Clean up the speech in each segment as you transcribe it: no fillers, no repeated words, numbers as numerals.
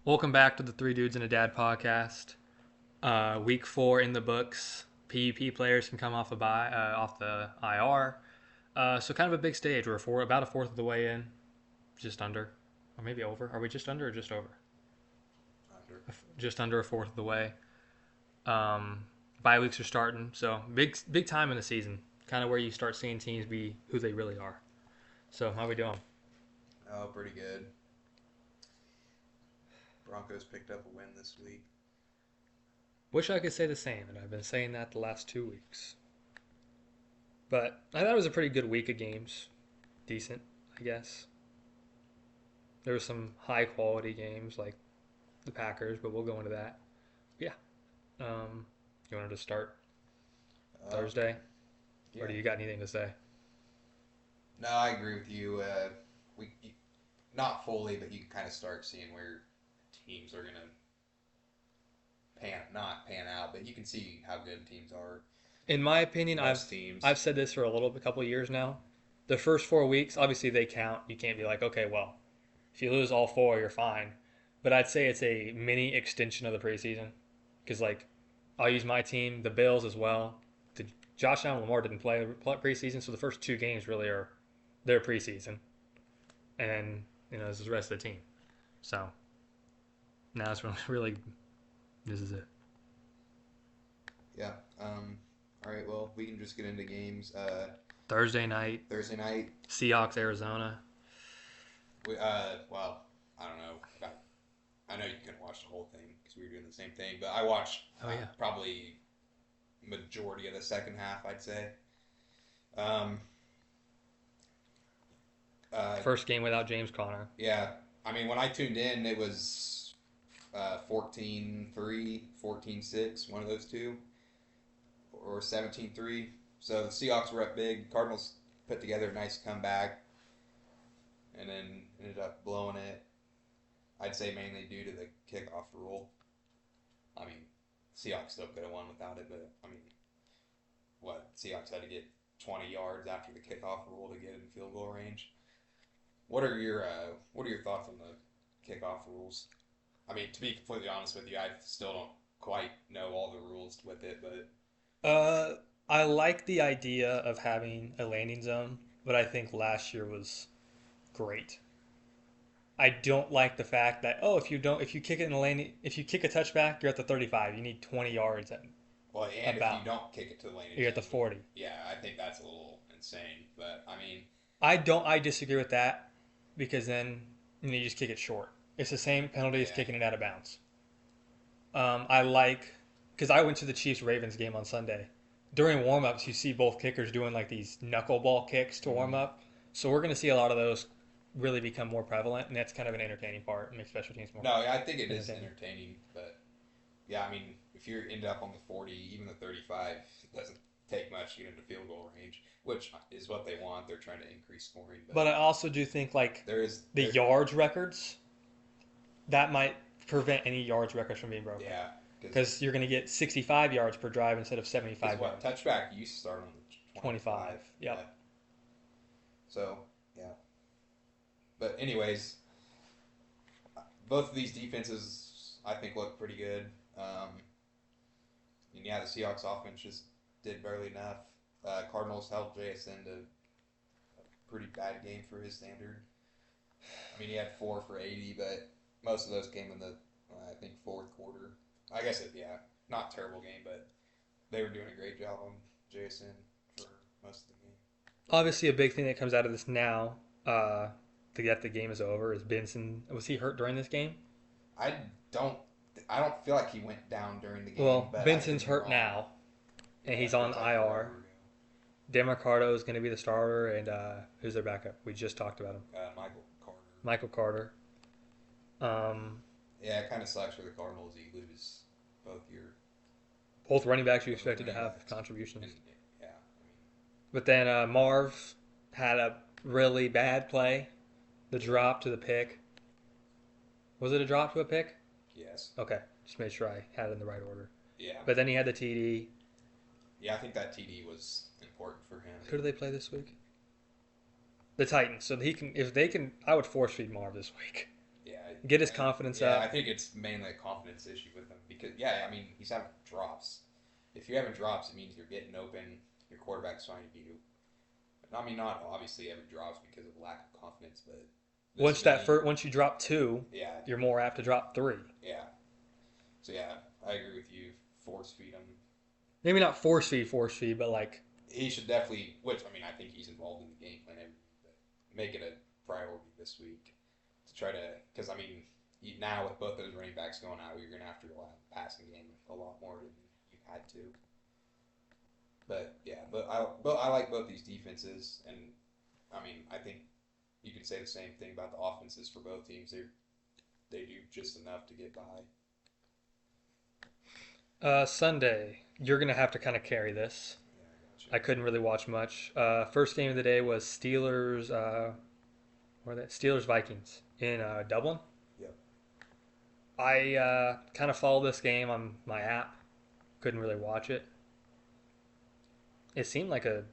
Welcome back to the Three Dudes and a Dad podcast. Week 4 in the books. PUP players can come off the IR. So kind of a big stage. About a fourth of the way in, just under, or maybe over. Are we just under or just over? Under. Just under a fourth of the way. Bye weeks are starting, so big time in the season. Kind of where you start seeing teams be who they really are. So how we doing? Oh, pretty good. Broncos picked up a win this week. Wish I could say the same, and I've been saying that the last 2 weeks. But I thought it was a pretty good week of games. Decent, I guess. There were some high quality games like the Packers, but we'll go into that. Yeah. You wanted to start Uh, Thursday, or yeah. do you got anything to say? No, I agree with you. Not fully, but you can kind of start seeing where teams are gonna not pan out, but you can see how good teams are. In my opinion, Most teams. I've said this for a couple of years now. The first 4 weeks, obviously they count. You can't be like, okay, well, if you lose all four, you're fine. But I'd say it's a mini extension of the preseason because like I'll use my team, the Bills as well. The Josh Allen Lamar didn't play preseason, so the first 2 games really are their preseason, and this is the rest of the team. So now it's really this is it. Yeah. All right. Well, we can just get into games. Thursday night, Thursday night. Seahawks Arizona. Well, I don't know. I know you couldn't watch the whole thing because we were doing the same thing, but I watched Oh yeah, probably majority of the second half, I'd say. Um, first game without James Conner. yeah, I mean, when I tuned in, it was 14-3, 14-6, one of those two, or 17-3. So the Seahawks were up big. Cardinals put together a nice comeback and then ended up blowing it. I'd say mainly due to the kickoff rule. I mean, Seahawks still could have won without it, but I mean, Seahawks had to get 20 yards after the kickoff rule to get in field goal range. What are your thoughts on the kickoff rules? I mean, to be completely honest with you, I still don't quite know all the rules with it, but I like the idea of having a landing zone, but I think last year was great. I don't like the fact that if you kick it in the landing if you kick a touchback, you're at the 35. You need 20 yards at well, and if you about. don't kick it to the lane, You're at the 40. yeah, I think that's a little insane. But I mean, I disagree with that because then you just kick it short. It's the same penalty as yeah, kicking it out of bounds. I like because I went to the Chiefs Ravens game on Sunday. During warmups, you see both kickers doing like these knuckleball kicks to warm mm-hmm. up. So we're going to see a lot of those really become more prevalent, and that's kind of an entertaining part and makes special teams more No, I think it is entertaining. entertaining, but yeah, I mean, if you end up on the 40, even the 35, it doesn't take much to get into field goal range, which is what they want. They're trying to increase scoring, But but I also do think like there is the yards records that might prevent any yards records from being broken yeah, because you're going to get 65 yards per drive instead of because 75 what yards. touchback used to start on the 25. 25, yeah. Yep. So yeah, but anyways, both of these defenses I think look pretty good. And yeah, the Seahawks offense just did barely enough. Cardinals held JSN to a pretty bad game for his standard. I mean, he had 4 for 80, but most of those came in the I think fourth quarter. I guess not terrible game, but they were doing a great job on JSN for most of the game. Obviously, a big thing that comes out of this now, to get the game is over, is Benson. Was he hurt during this game? I don't I don't feel like he went down during the game, Well, but I could Benson's be hurt wrong. now, and Yeah, he's it on feels like IR. forever Demarcado is going to be the starter, and who's their backup? We just talked about him, ago. Michael Carter. Michael Carter. Um, Yeah, it kind of sucks for the Cardinals. You lose both your both running backs you both expected to running have backs, contributions, and yeah, but then Marv had a really bad play, the drop to the pick. Was it a drop to a pick? yes, Okay, just made sure I had it in the right order. yeah, But then he had the TD. yeah. I think that TD was important for him. Who do they play this week? The Titans. So he can, if they can, I would force feed Marv this week. Yeah, Get his confidence yeah. I up. think it's mainly a confidence issue with him because yeah, I mean he's having drops. If you're having drops, it means you're getting open. Your quarterback's finding you. I mean, not obviously every drops because of lack of confidence, but this game, Once you drop two, yeah, you're more apt to drop three. yeah. So yeah, I agree with you. Force feed him. Maybe not force feed, but like He should definitely. Which I mean, I think he's involved in the game plan every week, but make it a priority this week to try to. Because I mean, now with both those running backs going out, you're gonna have to rely on the passing game a lot more than you had to. But yeah, but I like both these defenses, and I mean, I think you could say the same thing about the offenses for both teams. They do just enough to get by. Sunday, you're gonna have to kind of carry this. Yeah, I gotcha. I couldn't really watch much. First game of the day was Steelers. Where are they? Steelers Vikings in Dublin. Yep. I kind of followed this game on my app. Couldn't really watch it. It seemed like a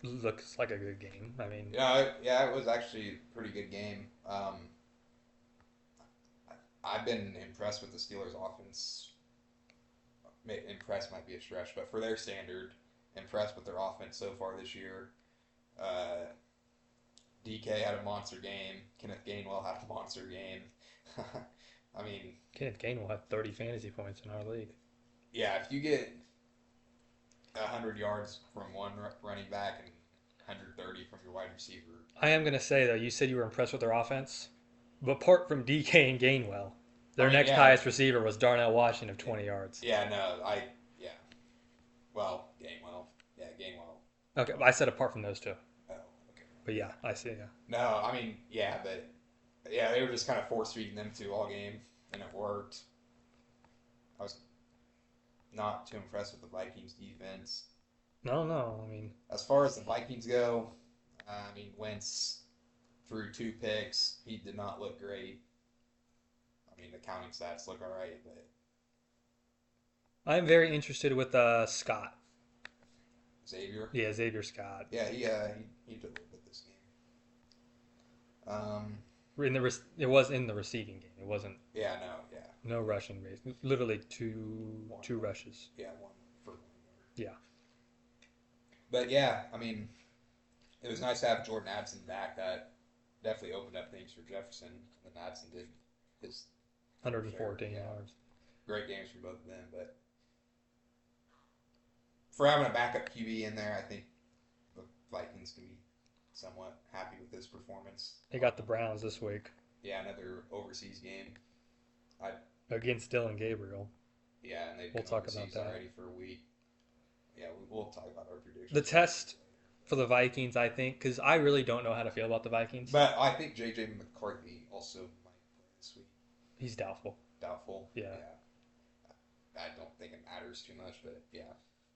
looks like a good game. I mean, Yeah, it was actually a pretty good game. I've been impressed with the Steelers' offense. Impressed might be a stretch, but for their standard, impressed with their offense so far this year. Uh, DK had a monster game. Kenneth Gainwell had a monster game. I mean, Kenneth Gainwell had 30 fantasy points in our league. yeah, if you get 100 yards from one running back and 130 from your wide receiver, I am gonna say though, you said you were impressed with their offense, but apart from DK and Gainwell, I their mean, next yeah, highest receiver was Darnell Washington of 20 yards. yeah, no, yeah, well, Gainwell, yeah, Gainwell. Okay, I said apart from those two, Oh, okay. but yeah, I see. Yeah, No, I mean, yeah, but yeah, they were just kind of force feeding them to all game, and it worked. I was not too impressed with the Vikings defense. no, no. I mean, As far as the Vikings go, I mean, Wentz threw 2 picks. He did not look great. I mean, the counting stats look all right, but I'm very interested with Scott. Xavier, Yeah, Xavier Scott. yeah, he did a little bit this game. It was in the receiving game. It wasn't Yeah, no, yeah, no rushing race. Literally one, two rushes. yeah, one for 1 yard. Yeah, But yeah, I mean, it was nice to have Jordan Addison back. That definitely opened up things for Jefferson. And then Addison did his 114 yeah, yards. great games from both of them. But for having a backup QB in there, I think the Vikings can be somewhat happy with this performance. They got the Browns this week Yeah, another overseas game. I against Dylan Gabriel. Yeah, and they've We'll been talk about overseas that. already for a week. Yeah, we'll talk about our predictions. The test for the Vikings, I think, because I really don't know how to feel about the Vikings. But I think JJ McCarthy also might play this week. He's doubtful. Doubtful. Yeah. I don't think it matters too much, but yeah.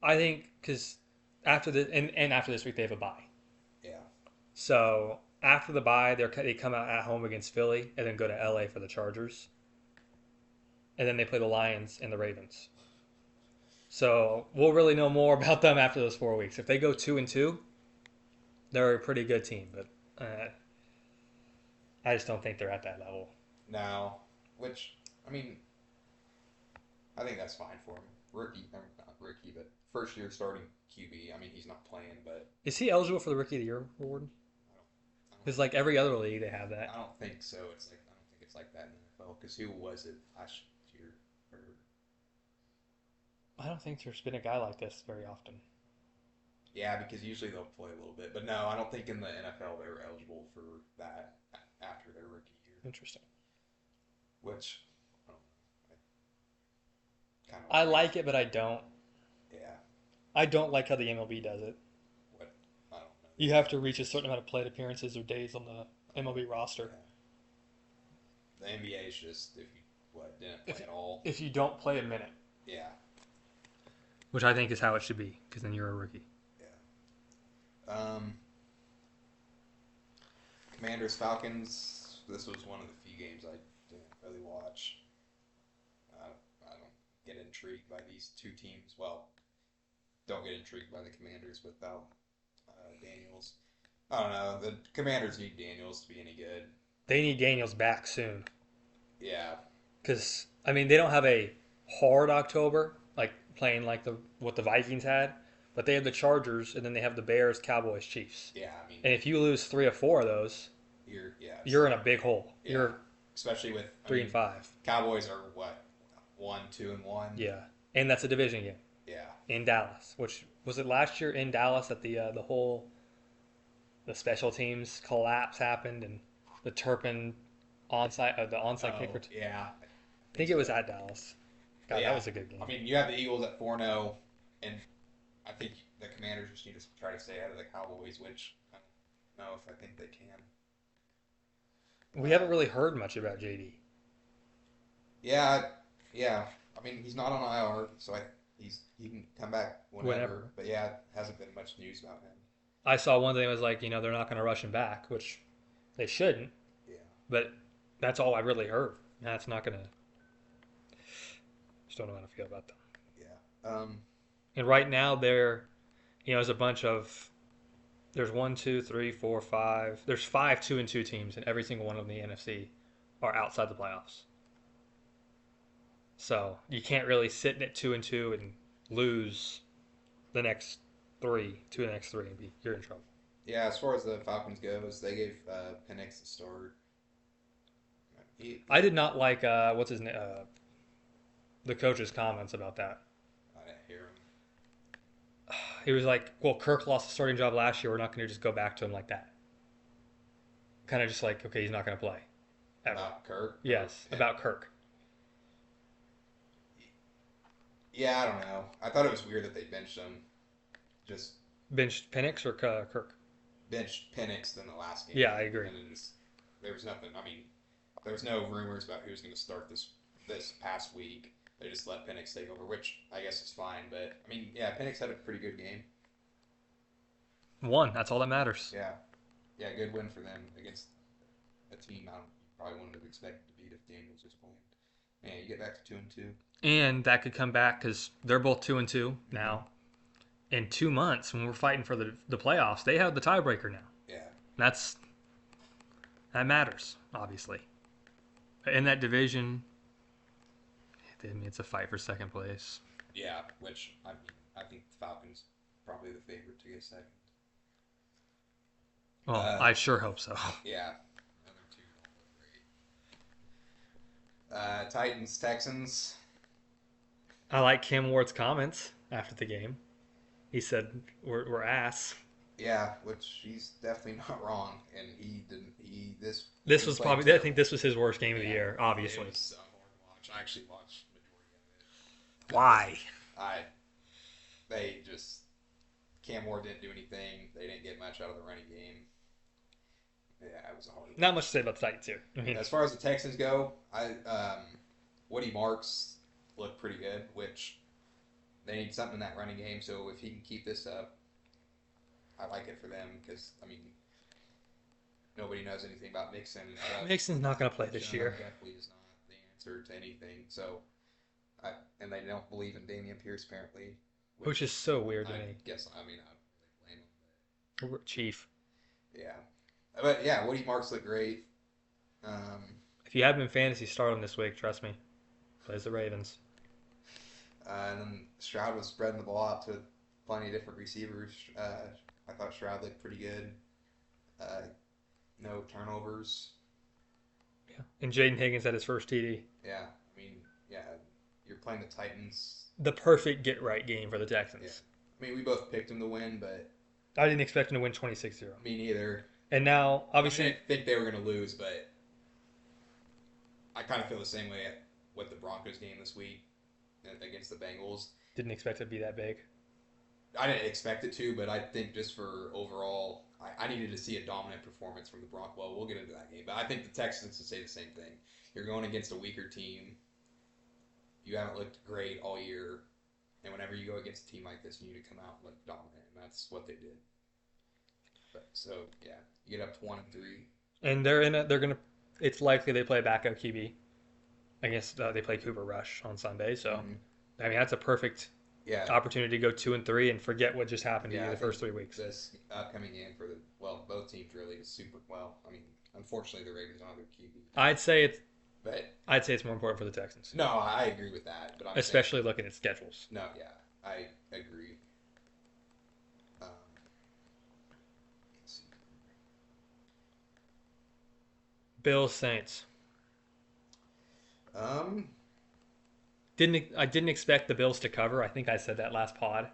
I think because after and after this week they have a bye. Yeah. So after the bye, they come out at home against Philly and then go to LA for the Chargers, and then they play the Lions and the Ravens. So we'll really know more about them after those 4 weeks. If they go 2-2, they're a pretty good team, but I just don't think they're at that level. Now, which I mean, I think that's fine for him. Rookie, not rookie, but first year starting QB. I mean, he's not playing, but Is he eligible for the Rookie of the Year award? Because like every other league, they have that. I don't think so. I don't think it's like that in the NFL. Because who was it last year? Or, I don't think there's been a guy like this very often. yeah, because usually they'll play a little bit, but no, I don't think in the NFL they were eligible for that after their rookie year. Interesting. Which I don't know. Kind of. I like it, but I don't. Yeah. I don't like how the MLB does it. What? I don't know. You have to reach a certain amount of plate appearances or days on the MLB roster. Yeah. The NBA is just if you didn't play at all. If you don't play a minute, Yeah. which I think is how it should be, because then you're a rookie. Yeah. Commanders Falcons. This was one of the few games I didn't really watch. I don't get intrigued by these two teams. Well, don't get intrigued by the Commanders without Daniels. I don't know. The Commanders need Daniels to be any good. They need Daniels back soon. Yeah. Because I mean, they don't have a hard October like playing like the what the Vikings had, but they have the Chargers and then they have the Bears, Cowboys, Chiefs. Yeah. I mean, And if you lose 3 or 4 of those, it's you're in a big hole. yeah. You're Especially with, I 3 and 5. Cowboys are what, 1, 2, and 1. Yeah, and that's a division game Yeah. in Dallas. Which was it last year in Dallas that the whole the special teams collapse happened and the Turpin the onside kicker. Yeah. I think it was at Dallas. But God, that yeah, was a good game. I mean, you have the Eagles at 4-0, and I think the Commanders just need to try to stay ahead of the Cowboys, which I don't know if I think they can. We haven't really heard much about JD. Yeah, yeah. I mean, he's not on IR, so he can come back whenever. But yeah, hasn't been much news about him. I saw one thing that was like, they're not going to rush him back, which they shouldn't. Yeah. But that's all I really heard. That's not going to. Just don't know how to feel about them. Yeah. And right now, there's a bunch of. There's 1, 2, 3, 4, 5. There's 5 2-2 teams, and every single one of them in the NFC are outside the playoffs. So you can't really sit at 2-2 and lose the next 3, 2 of the next 3, and you're in trouble. Yeah, as far as the Falcons goes, they gave Penix the start. I did not like what's his name, the coach's comments about that. I didn't hear him. He was like, "Well, Kirk lost the starting job last year. We're not going to just go back to him like that." Kind of just like, okay, he's not going to play. Ever. About Kirk? Yes, about Kirk. Yeah, I don't know. I thought it was weird that they benched him. Just Benched Penix or Kirk? benched Penix in the last game. Yeah, I agree. And then there was nothing. I mean, there was no rumors about who was going to start this past week. They just let Penix take over, which I guess is fine. But I mean, yeah, Penix had a pretty good game. That's all that matters. Yeah, yeah, good win for them against a team I probably wouldn't have expected to beat if Daniels was playing. Man, you get back to 2-2. And that could come back because they're both 2-2 now. In 2 months, when we're fighting for the playoffs, they have the tiebreaker now. Yeah, That matters, obviously. In that division, it's a fight for second place. yeah. Which I think the Falcons probably the favorite to get second. Well, I sure hope so. Yeah, another two don't look great. Titans, Texans. I like Cam Ward's comments after the game. He said, "We're ass." Yeah, which he's definitely not wrong, and he didn't. This was probably. terrible. I think this was his worst game of the year. Obviously. It was hard to watch. I actually watched the majority of it. Why? They just Cam Ward didn't do anything. They didn't get much out of the running game. Yeah, it was a hard. Not much to say about the Titans here. As far as the Texans go, Woody Marks looked pretty good, which they need something in that running game. So if he can keep this up, I like it for them because nobody knows anything about Mixon. Mixon's not going to play this year. Definitely is not the answer to anything. So, and they don't believe in Damian Pierce apparently, Which is so weird to me. I don't really blame him. Chief. Yeah, but yeah, Woody Marks looked great. If you have him in fantasy, start him this week. Trust me. Plays the Ravens. And then Stroud was spreading the ball out to plenty of different receivers. I thought Stroud looked pretty good. No turnovers. Yeah. And Jaden Higgins had his first TD. Yeah, I mean, you're playing the Titans. The perfect get-right game for the Texans. Yeah. I mean, we both picked them to win, but I didn't expect them to win 26-0. Me neither. And now, obviously, I didn't think they were going to lose, but I kind of feel the same way with the Broncos game this week against the Bengals. Didn't expect it to be that big. I didn't expect it to, but I think just for overall, I needed to see a dominant performance from the Broncos. Well, we'll get into that game, but I think the Texans would say the same thing. You're going against a weaker team. You haven't looked great all year, and whenever you go against a team like this, you need to come out and look dominant, and that's what they did. So yeah, you get up to 1-3, and they're gonna. It's likely they play a backup QB. I guess they play Cooper Rush on Sunday, so I mean that's a perfect opportunity to go 2-3 and forget what just happened to you the first 3 weeks. This upcoming game for both teams really is super well. I mean, unfortunately the Ravens don't have their QB. I'd say But I'd say it's more important for the Texans, no, I agree with that. But I'm saying especially looking at schedules. no. Yeah, I agree. Um, let's see. Bills Saints. Um, I didn't expect the Bills to cover. I think I said that last pod.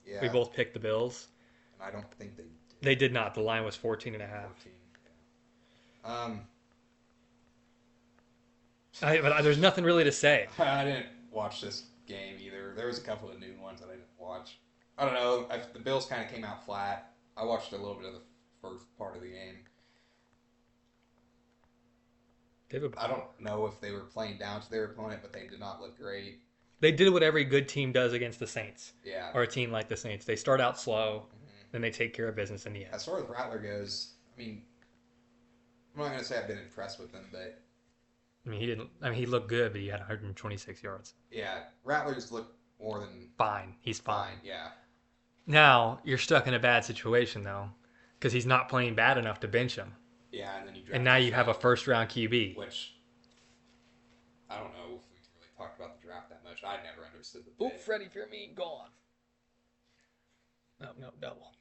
We yeah, both picked the Bills. and I don't think they did. They did not. The line was 14 and a half. 14. Yeah. But there's nothing really to say. I didn't watch this game either. There was a couple of noon ones that I didn't watch. I don't know. The Bills kind of came out flat. I watched a little bit of the first part of the game. I don't know if they were playing down to their opponent, but they did not look great. They did what every good team does against the Saints, Yeah. or a team like the Saints. They start out slow, Mm-hmm. then they take care of business in the end. As far as Rattler goes, I mean, I'm not going to say I've been impressed with him, but I mean, he didn't. I mean, he looked good, but he had 126 yards. yeah, Rattlers look more than Fine. He's fine. Yeah. Now you're stuck in a bad situation though, because he's not playing bad enough to bench him, Yeah, and then you draft and now you have a Josh first round QB. Allen, which I don't know if we really talked about the draft that much. I never understood the pick. Freddie Firmine gone. No, double.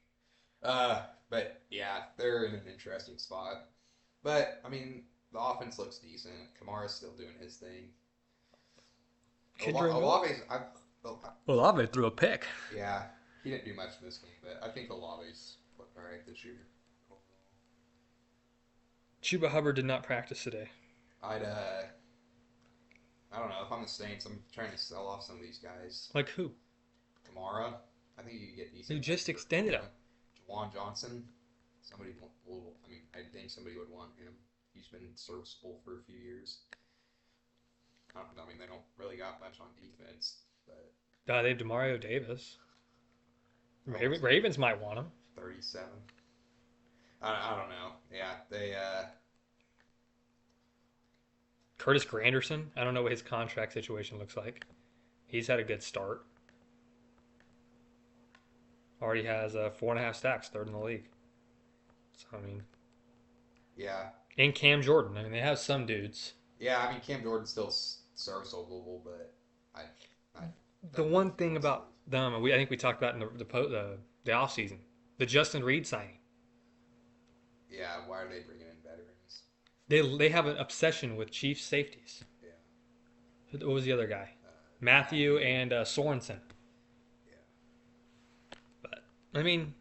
But yeah, they're in an interesting spot. But I mean, the offense looks decent. Kamara's still doing his thing. Olave's, Olave threw a pick. yeah, he didn't do much in this game, but I think Olave's looked alright this year. Chuba Hubbard did not practice today. I don't know. If I'm the Saints, I'm trying to sell off some of these guys. Like who? Kamara, I think you can get decent. You just extended him. Juwan Johnson, somebody will. I mean, I think somebody would want him. He's been serviceable for a few years. I mean, they don't really got much on defense, but They have Demario Davis. Ravens might want him. 37. I don't know. Yeah, they. Curtis Granderson. I don't know what his contract situation looks like. He's had a good start. Already has 4.5 sacks, third in the league. So I mean, Yeah. and Cam Jordan. I mean, they have some dudes. Yeah, I mean Cam Jordan's still serviceable, but I The one thing about them, I think we talked about in the off season, the Justin Reed signing. yeah, why are they bringing in veterans? They have an obsession with Chiefs safeties. Yeah. What was the other guy? Matthew and Sorensen. Yeah. But I mean,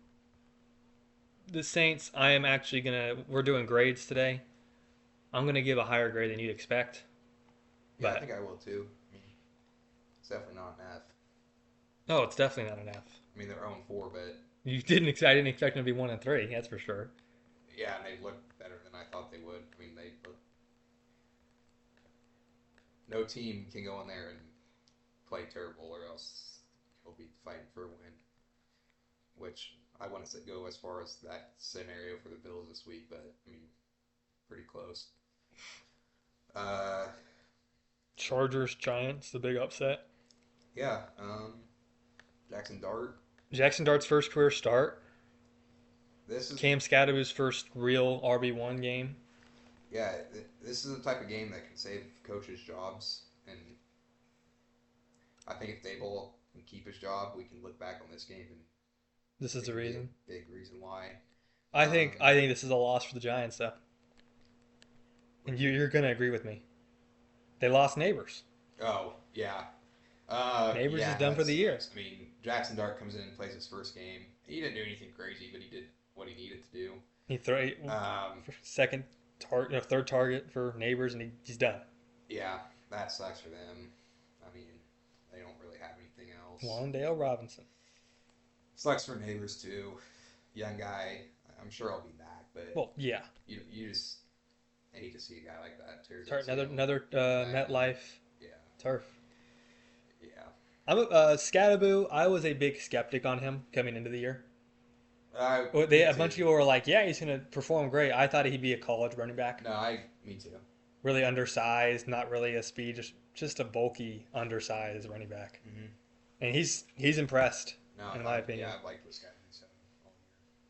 the Saints. We're doing grades today. I'm gonna give a higher grade than you'd expect. Yeah, But I think I will too. I mean, it's definitely not an F. no, it's definitely not an F. I mean, they're 0-4, but I didn't expect them to be 1-3. That's for sure. yeah, and they look better than I thought they would. I mean, they look. No team can go in there and play terrible, or else he'll be fighting for a win. Which I want to go as far as that scenario for the Bills this week, but I mean, pretty close. Chargers, Giants, the big upset. Yeah. Jackson Dart. Jackson Dart's first career start. This is Cam Scadaboo's first real RB1 game. yeah. This is the type of game that can save coaches' jobs, and I think if Dable can keep his job, we can look back on this game and This is the reason. big reason why. I think this is a loss for the Giants, though. And you're gonna agree with me. They lost Neighbors. Oh yeah. Neighbors yeah, is done for the year. I mean, Jackson Dart comes in and plays his first game. He didn't do anything crazy, but he did what he needed to do. He threw third target for Neighbors, and he's done. Yeah, that sucks for them. I mean, they don't really have anything else. Wandale Robinson. Sucks for Neighbors too. Young guy. I'm sure I'll be back, but Well, yeah. you just hate to see a guy like that tear. Another MetLife Yeah. turf. Yeah. Scadaboo. I was a big skeptic on him coming into the year. A bunch of people were like, "Yeah, he's going to perform great." I thought he'd be a college running back. No, me too. Really undersized, not really a speed, just a bulky, undersized running back. Mm-hmm. And he's impressed, No, in my opinion. Yeah, I've liked this guy all year.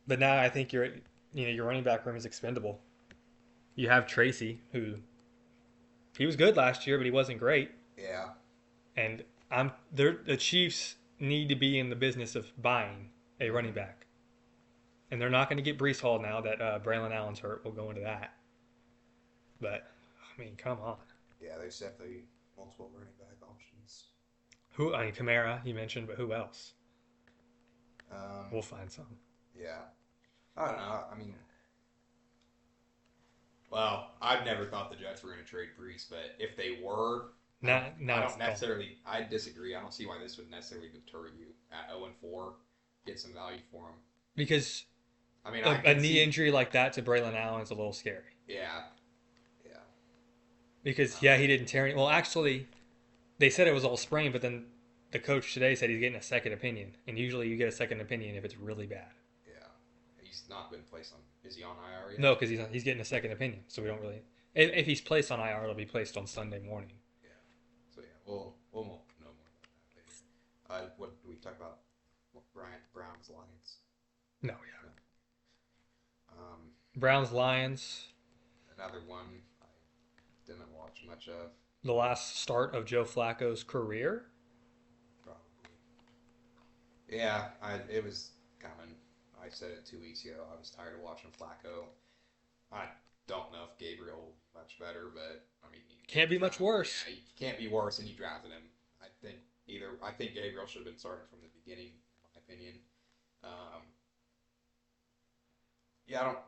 But now I think your running back room is expendable. You have Tracy, who He was good last year, but he wasn't great. Yeah. And the Chiefs need to be in the business of buying a running back, and they're not going to get Brees Hall now that Braylon Allen's hurt. We'll go into that, but I mean, come on. Yeah, there's definitely multiple running back options. Who? I mean, Kamara you mentioned, but who else? Um, We'll find some. yeah. I don't know. I mean, well, I've never thought the Jets were going to trade Brees, but if they were, I Now it's don't necessarily. I disagree. I don't see why this would necessarily deter you at 0-4. Get some value for him. because I mean, I a can knee see. injury like that to Braylon Allen is a little scary. Yeah, yeah. Because yeah, he didn't tear any. Well, actually, they said it was all sprain, but then the coach today said he's getting a second opinion, and usually you get a second opinion if it's really bad. Yeah. He's not been placed on. Is he on IR yet? No, because he's getting a second opinion, so we don't really. If he's placed on IR, it'll be placed on Sunday morning. Yeah. So yeah, we'll know more about that later. What do we talk about? Browns Lions. No, yeah. Um, Browns Lions, another one I didn't watch much of. the last start of Joe Flacco's career. Probably. Yeah, it was coming. I said it 2 weeks ago. I was tired of watching Flacco. I don't know if Gabriel much better, but I mean, Can't be much worse. Yeah, he can't be worse, and you drafted him. I think Gabriel should have been starting from the beginning, in my opinion. Um, yeah, I don't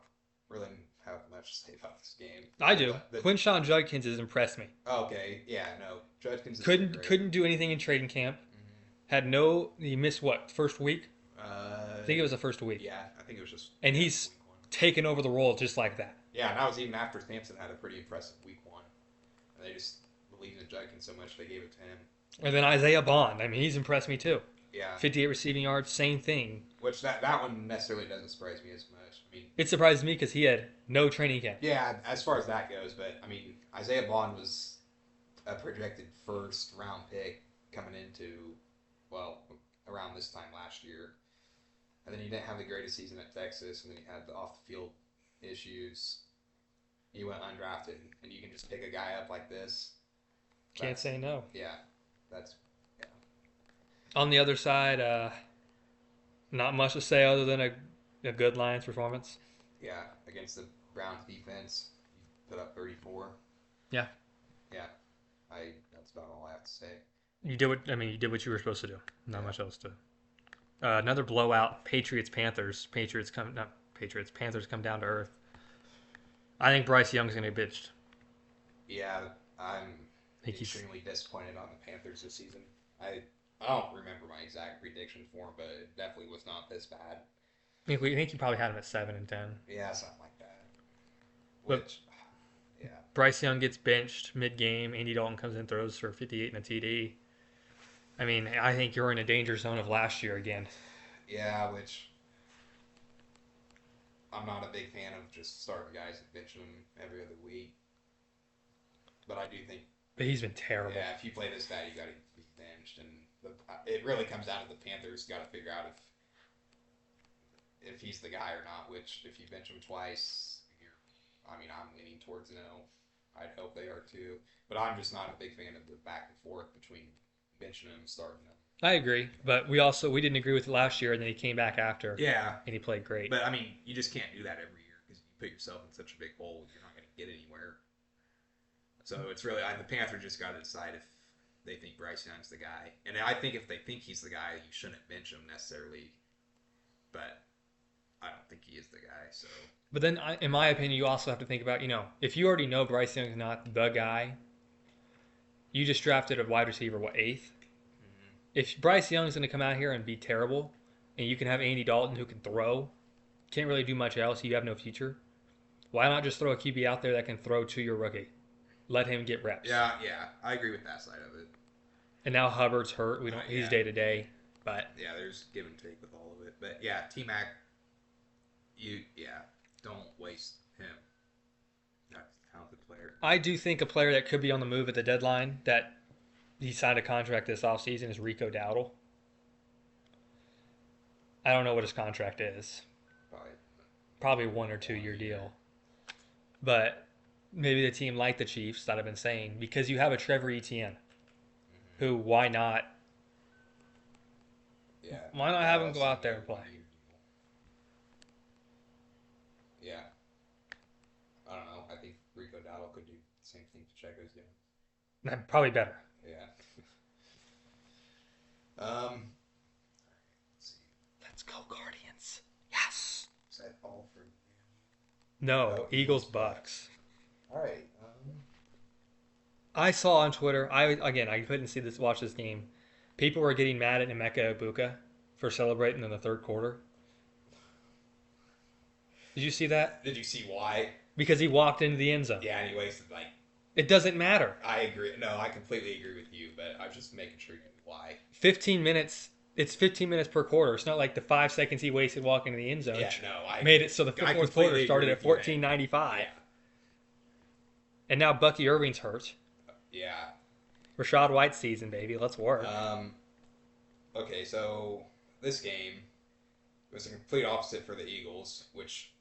really have much to say about this game. I do. Quinshawn Judkins has impressed me. Okay, yeah, no, Judkins Couldn't do anything in trading camp. Mm-hmm. Had no. He missed what first week? I think it was the first week. Yeah, I think it was just. And he's taken over the role just like that. Yeah, and that was even after Sampson had a pretty impressive week 1, and they just believed in Judkins so much they gave it to him. And then Isaiah Bond. I mean, he's impressed me too. Yeah, 58 receiving yards, same thing. which that one necessarily doesn't surprise me as much. I mean, It surprised me because he had no training camp. yeah, as far as that goes, but I mean, Isaiah Bond was a projected first round pick coming into, well, around this time last year. And then he didn't have the greatest season at Texas, and then he had the off the field issues. He went undrafted, and you can just pick a guy up like this. Can't say no. Yeah, that's On the other side, not much to say other than a good Lions performance. yeah against the Browns defense. He put up 34. Yeah. Yeah, that's about all I have to say. You did what you were supposed to do. Not Yeah. much else to. Another blowout. Panthers. Panthers come down to earth. I think Bryce Young's gonna get bitched. Yeah, I'm extremely disappointed on the Panthers this season. I don't remember my exact prediction for him, but it definitely was not this bad. I think you probably had him at 7-10. Yeah, something like that. But- Which, yeah, Bryce Young gets benched mid-game. Andy Dalton comes in, throws for 58 and a TD. I mean, I think you're in a danger zone of last year again. yeah, which I'm not a big fan of just starting guys and benching them every other week. But I do think, But he's been terrible. yeah, if you play this bad, you got to be benched, and it really comes down to the Panthers. Got to figure out if he's the guy or not. Which, if you bench him twice, I'm leaning towards no. I'd hope they are too, but I'm just not a big fan of the back and forth between benching him and starting him. I agree, but we didn't agree with it last year, and then he came back after. Yeah, And he played great. but I mean, you just can't do that every year because you put yourself in such a big hole. You're not going to get anywhere. So it's really the Panthers just got to decide if they think Bryce Young's the guy, and I think if they think he's the guy, you shouldn't bench him necessarily. But I don't think he is the guy. So But then, in my opinion, you also have to think about, if you already know Bryce Young's not the guy, you just drafted a wide receiver, 8th? If Bryce Young's going to come out here and be terrible, and you can have Andy Dalton who can throw, can't really do much else, you have no future, why not just throw a QB out there that can throw to your rookie? Let him get reps. yeah, I agree with that side of it. And now Hubbard's hurt. He's Yeah. day to day, but Yeah, there's give and take with all of it. But yeah, T-Mac, don't waste him. That's a talented player. I do think a player that could be on the move at the deadline that he signed a contract this offseason is Rico Dowdle. I don't know what his contract is. Probably. Probably 1 or 2 year deal. But maybe the team like the Chiefs that I've been saying, because you have a Trevor Etienne, Hmm. who Yeah. why not have him Dallas go out signed there a and play? 1 year deal. Yeah. I don't know. I think Rico Dowdle could do the same thing Pacheco's doing. Probably better. Yeah. Um. Let's see. Let's go Guardians. Yes. Is that all for? No, Oh, Eagles Bucks. All right. I saw on Twitter. I couldn't see this watch this game. People were getting mad at Emeka Ibuka for celebrating in the third quarter. Did you see that? Did you see why? Because he walked into the end zone. Yeah, and he wasted like. It doesn't matter. I agree. No, I completely agree with you, but I was just making sure you knew why. 15 minutes. It's 15 minutes per quarter. It's not like the 5 seconds he wasted walking to the end zone. Yeah, no, I Made it so the I fourth completely quarter started agree at with you, man. 14.95. Yeah, And now Bucky Irving's hurt. yeah. Rashad White's season, baby. Let's work. Okay, so this game was a complete opposite for the Eagles, which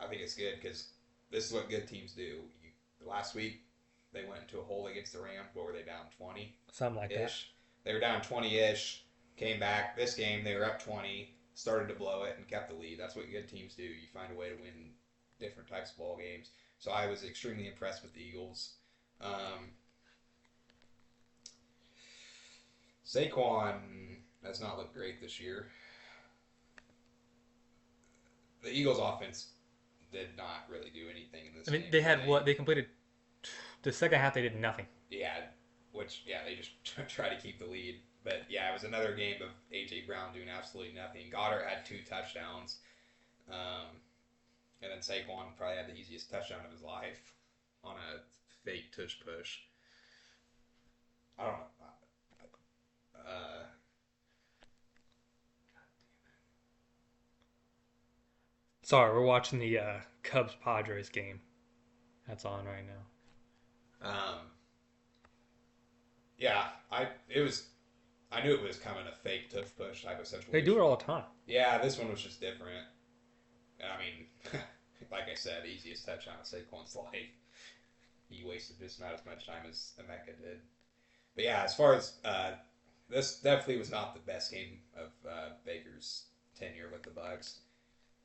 I think is good because this is what good teams do. Last week they went into a hole against the Rams. What were they down 20 Something like that. ish? They were down 20 ish. Came back. This game they were up 20. Started to blow it and kept the lead. That's what good teams do. You find a way to win different types of ball games. So I was extremely impressed with the Eagles. Saquon has not looked great this year. The Eagles' offense did not really do anything in this I mean, game. they had what? They completed the second half. They did nothing. Yeah, they just try to keep the lead. But yeah, it was another game of AJ Brown doing absolutely nothing. Goddard had 2 touchdowns, and then Saquon probably had the easiest touchdown of his life on a fake tush push. I don't know. Uh, Sorry, we're watching the Cubs Padres game. That's on right now. um, yeah, I knew it was coming a fake tush push type of situation. They do it all the time. Yeah, this one was just different. I mean, like I said, easiest touchdown of Saquon's life. He wasted just not as much time as Emeka did. But yeah, as far as this definitely was not the best game of Baker's tenure with the Bucks.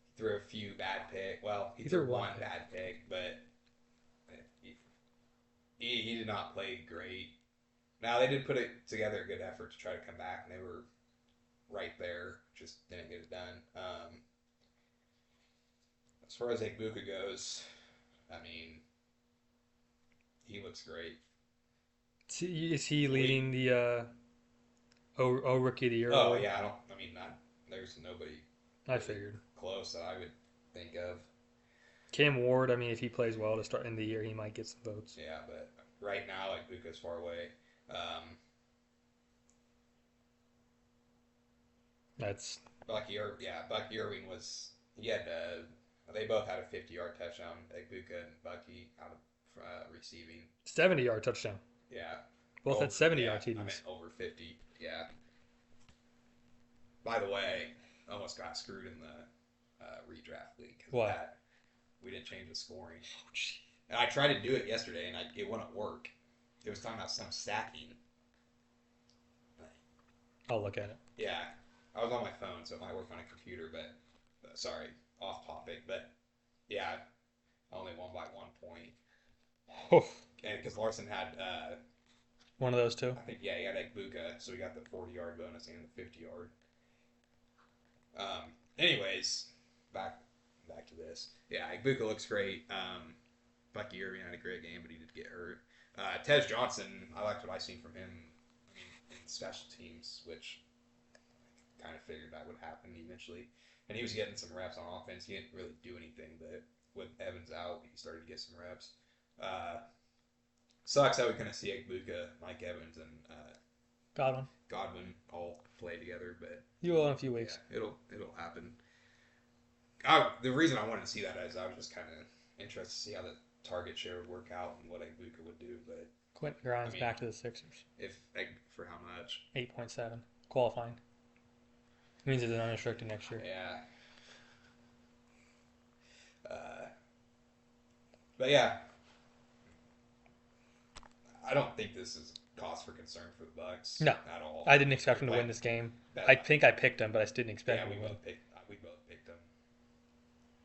He threw a few bad picks. Well, he threw one bad pick, but he did not play great. Now they did put it together a good effort to try to come back, and they were right there, just didn't get it done. As far as Igbuka goes, I mean, he looks great. Is he leading the Rookie of the Year? Oh yeah, there's nobody I figured. close that I would think of. Cam Ward, I mean, if he plays well to start in the year, he might get some votes. Yeah, but right now, like Buka's far away. That's Bucky Irving was he had they both had a 50-yard touchdown. Like Buka and Bucky out of receiving. 70-yard touchdown. Yeah, Both had 70-yard yeah, TDs. I meant over 50. Yeah. By the way, almost got screwed in the redraft league because What? of that. We didn't change the scoring. Oh, gee. And I tried to do it yesterday, and it wouldn't work. It was talking about some stacking. I'll look at it. Yeah, I was on my phone, so it might work on a computer. But sorry, off topic. But yeah, I only won by 1 point. Oh, And because Larson had, one of those two. I think, yeah, he had Igbuka, so he got the 40-yard bonus and the 50-yard. Anyways, back to this. Yeah, Igbuka looks great. Bucky Irving had a great game, but he did get hurt. Tej Johnson, I liked what I seen from him. I mean, in special teams, which I kind of figured that would happen eventually. And he was getting some reps on offense. He didn't really do anything, but with Evans out, he started to get some reps. Sucks how we kind of see Igbuka, Mike Evans, and Godwin all play together, but You will in a few weeks. yeah, it'll happen. The reason I wanted to see that is I was just kind of interested to see how the target share would work out and what Igbuka would do. But Quentin Grimes I mean, back to the Sixers. for how much? 8.7 qualifying. Means it's an unrestricted next year. Yeah. But yeah, I don't think this is cause for concern for the Bucks No, at all. I didn't expect They're them to win playing this game. I better. think I picked them, but I just didn't expect Yeah, them to win. we both picked them.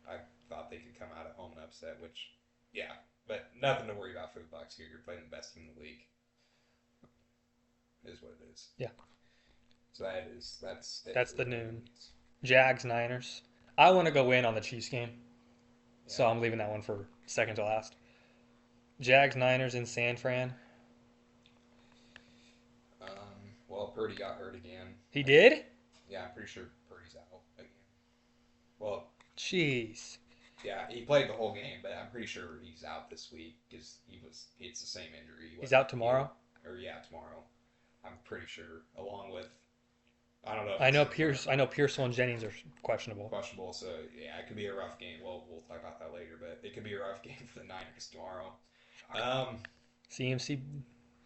I thought they could come out at home and upset, which, yeah, but nothing to worry about for the Bucks here. You're playing the best team in the league. It is what it is. Yeah. So that's it That's for the noon. games. Jags Niners. I want to go in on the Chiefs game, so Yeah. I'm leaving that one for second to last. Jags Niners in San Fran. Well, Purdy got hurt again. He did? Yeah, I'm pretty sure Purdy's out again. Well, Jeez. yeah, he played the whole game, but I'm pretty sure he's out this week because it's the same injury. He's out tomorrow? Tomorrow. I'm pretty sure, along with I don't know. If I it's know Pierce. I know Pearsall and Jennings are questionable. questionable. So yeah, it could be a rough game. We'll talk about that later, but it could be a rough game for the Niners tomorrow. CMC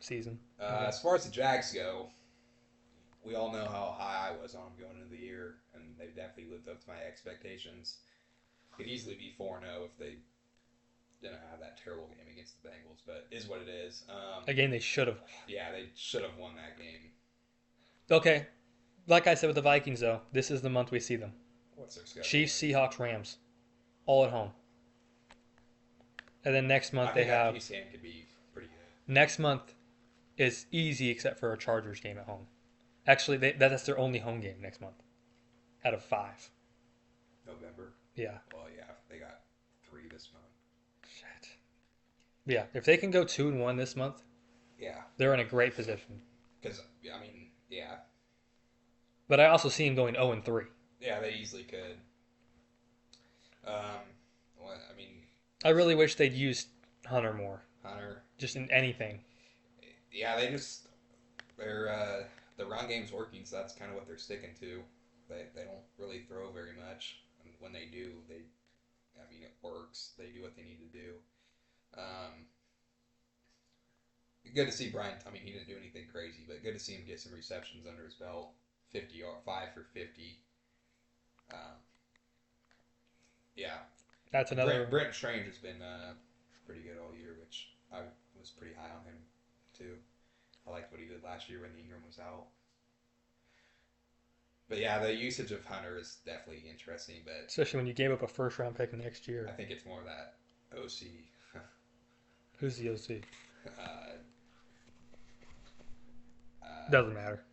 season. As far as the Jags go, we all know how high I was on them going into the year, and they've definitely lived up to my expectations. Could easily be 4-0 if they didn't have that terrible game against the Bengals, but it is what it is. A game they should have. Yeah, they should have won that game. Okay, like I said with the Vikings, though, this is the month we see them. What's their schedule? Chiefs, like? Seahawks, Rams, all at home. And then next I month think they that have. Chiefs game could be pretty good. Next month is easy except for a Chargers game at home. Actually, that's their only home game next month, out of 5. November. Yeah. Well, yeah, they got 3 this month. Shit. Yeah, if they can go 2-1 this month, Yeah, they're in a great position. because I mean, yeah, But I also see them going 0-3. yeah, they easily could. Well, I mean, I really wish they'd used Hunter more, Hunter. just in anything. Yeah, the run game's working, so that's kind of what they're sticking to. They don't really throw very much, and when they do, I mean, it works. They do what they need to do. Good to see Brian. I mean, he didn't do anything crazy, but good to see him get some receptions under his belt. 5 for 50. Yeah, That's another. Brenton Strange has been pretty good all year, which I was pretty high on him too. I liked what he did last year when Ingram was out. But yeah, the usage of Hunter is definitely interesting, but Especially when you gave up a first round pick next year. I think it's more that OC. Who's the OC? uh, Doesn't matter.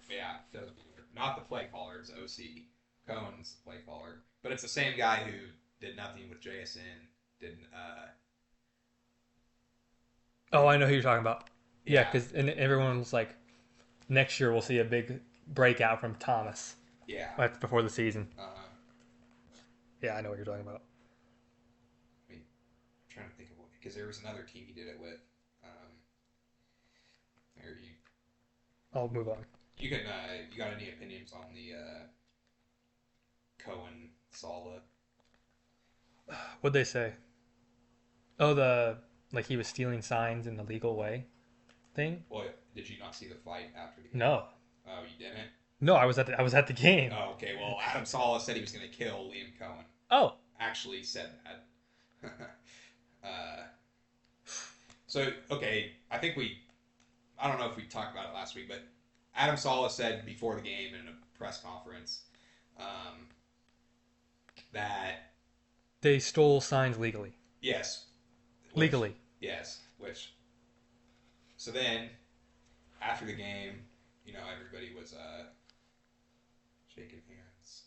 Yeah, doesn't matter. Not the play caller, it's OC. Cohen's the play caller. But it's the same guy who did nothing with JSN. Didn't Oh, I know who you're talking about. Yeah, Yeah. because everyone was like, next year we'll see a big breakout from Thomas yeah. right before the season. Uh, Yeah, I know what you're talking about. I mean, I'm trying to think of what, because there was another team he did it with. There I'll move on. you can you got any opinions on the Cohen Sala? What'd they say? Oh, like he was stealing signs in the legal way thing? Well, did you not see the fight after the game? No. Oh, you didn't? No, I was at the game. Oh, okay. Well, Adam Sala said he was going to kill Liam Cohen. Oh. Actually said that. So, okay, I don't know if we talked about it last week, but Adam Sala said before the game in a press conference that, They stole signs legally. yes. Legally. Yes, so then, after the game, everybody was shaking hands.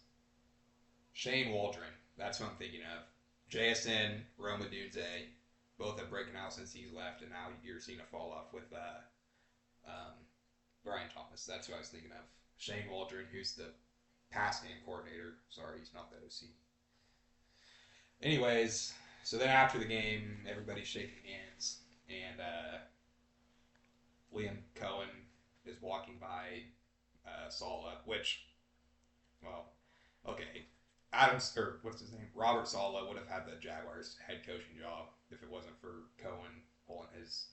Shane Waldron, that's what I'm thinking of. JSN, Rome Odunze, both have broken out since he's left, and now you're seeing a fall off with Brian Thomas. That's who I was thinking of. Shane Waldron, who's the pass game coordinator. Sorry, he's not the OC. Anyways, so then after the game, everybody's shaking hands, and Liam Cohen is walking by Sala, which, well, okay. what's his name? Robert Sala would have had the Jaguars head coaching job if it wasn't for Cohen pulling his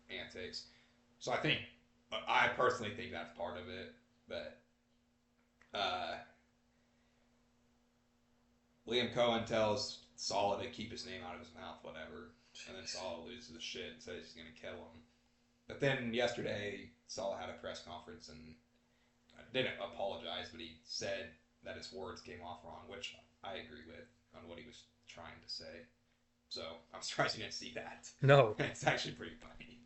antics. So I personally think that's part of it, but Liam Cohen tells Sala to keep his name out of his mouth, whatever. And then Salah loses his shit and says he's going to kill him. But then yesterday, Salah had a press conference and didn't apologize, but he said that his words came off wrong, which I agree with on what he was trying to say. So I'm surprised you didn't see that. No. It's actually pretty funny.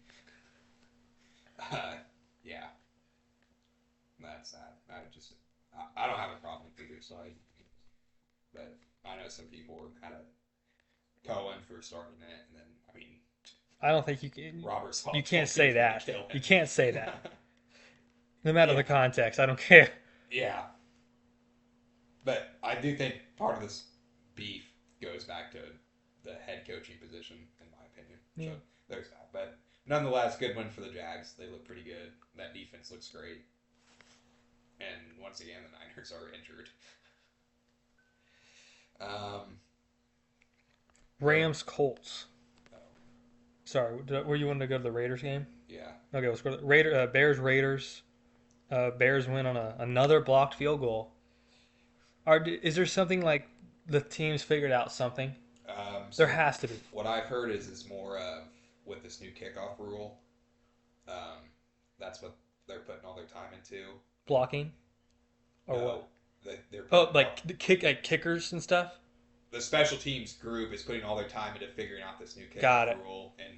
Yeah. That's sad. I don't have a problem with either side. But I know some people were kind of Cohen for starting it, and then, I mean, I don't think you can. Robert Sala You can't told say him he was that. gonna kill him. You can't say that. No matter Yeah. the context, I don't care. Yeah. But I do think part of this beef goes back to the head coaching position, in my opinion. Yeah. So there's that. But nonetheless, good win for the Jags. They look pretty good. That defense looks great. And once again, the Niners are injured. Rams, Colts. Oh, Sorry, were you wanting to go to the Raiders game? yeah. Okay, let's go to Bears, Raiders. Bears win on another blocked field goal. Is there something like the teams figured out something? So There has to be. what I've heard is more of with this new kickoff rule. That's what they're putting all their time into. Blocking? Or No, what? They're Oh, putting like the kickers and stuff? the special teams group is putting all their time into figuring out this new Got kickoff it. rule and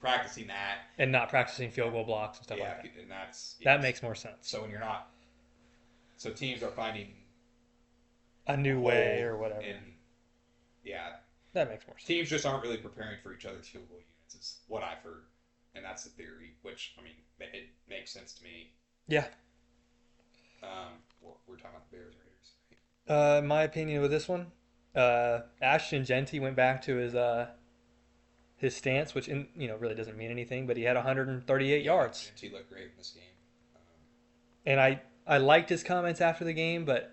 practicing that. And not practicing field goal blocks and stuff Yeah, like that. and that's That makes more sense. so when you're not. So teams are finding A new way or whatever. and yeah, That makes more sense. teams just aren't really preparing for each other's field goal units. Is what I've heard, and that's the theory. Which I mean, it makes sense to me. Yeah. We're talking about the Bears Raiders. My opinion with this one, Ashton Genty went back to his stance, which really doesn't mean anything, but he had 138 yards. And he looked great in this game. And I liked his comments after the game, but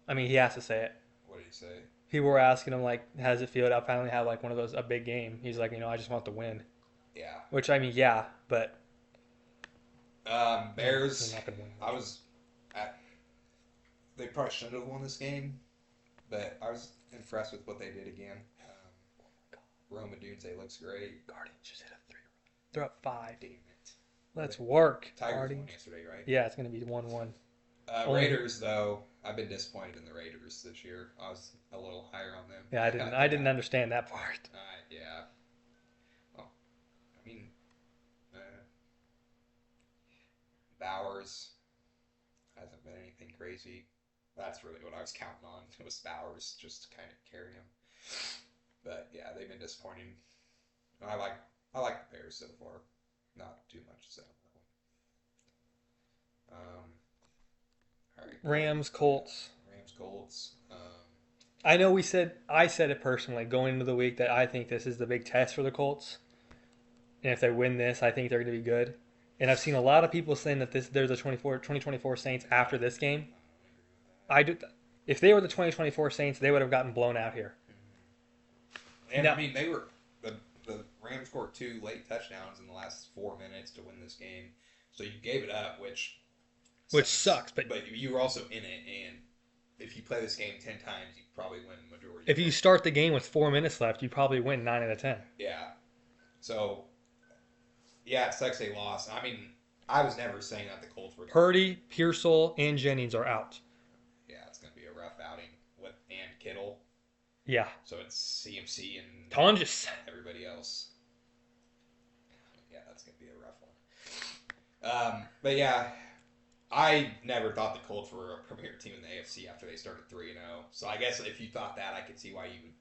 I mean he has to say it. What did he say? People were asking him like, "How does it feel to finally have like one of those a big game?" He's like, I just want the win. Yeah. Which I mean, yeah, but Bears. they're not gonna win. I was at. They probably shouldn't have won this game, but I was impressed with what they did again. Roma Dunze looks great. Guardians just hit a 3. They're up 5. Damn it. Let's work. Tigers won Guardians. yesterday, right? Yeah, it's gonna be 1-1. Raiders, though, I've been disappointed in the Raiders this year. I was a little higher on them. Yeah, I didn't understand that part. Yeah. Well, I mean, Bowers hasn't been anything crazy. That's really what I was counting on. It was Bowers just to kind of carry him. But yeah, they've been disappointing. I like the Bears so far. Not too much to say on that one. All right. Rams, Colts. Rams, Colts. I know I said it personally going into the week that I think this is the big test for the Colts. And if they win this, I think they're going to be good. And I've seen a lot of people saying that they're the 2024 Saints after this game. I do. If they were the 2024 Saints, they would have gotten blown out here. And No. I mean, they were the Rams scored 2 late touchdowns in the last 4 minutes to win this game. So you gave it up, which sucks. But you were also in it, and if you play this game 10 times, you probably win the majority. if you start the game with 4 minutes left, you probably win 9 out of 10. Yeah. So yeah, it sucks they lost. I mean, I was never saying that the Colts were. Purdy, Pearsall, and Jennings are out. Yeah, it's going to be a rough outing with and Kittle. Yeah. So it's CMC and Tonjes. everybody else. Yeah, that's going to be a rough one. But yeah, I never thought the Colts were a premier team in the AFC after they started 3-0. So I guess if you thought that, I could see why you would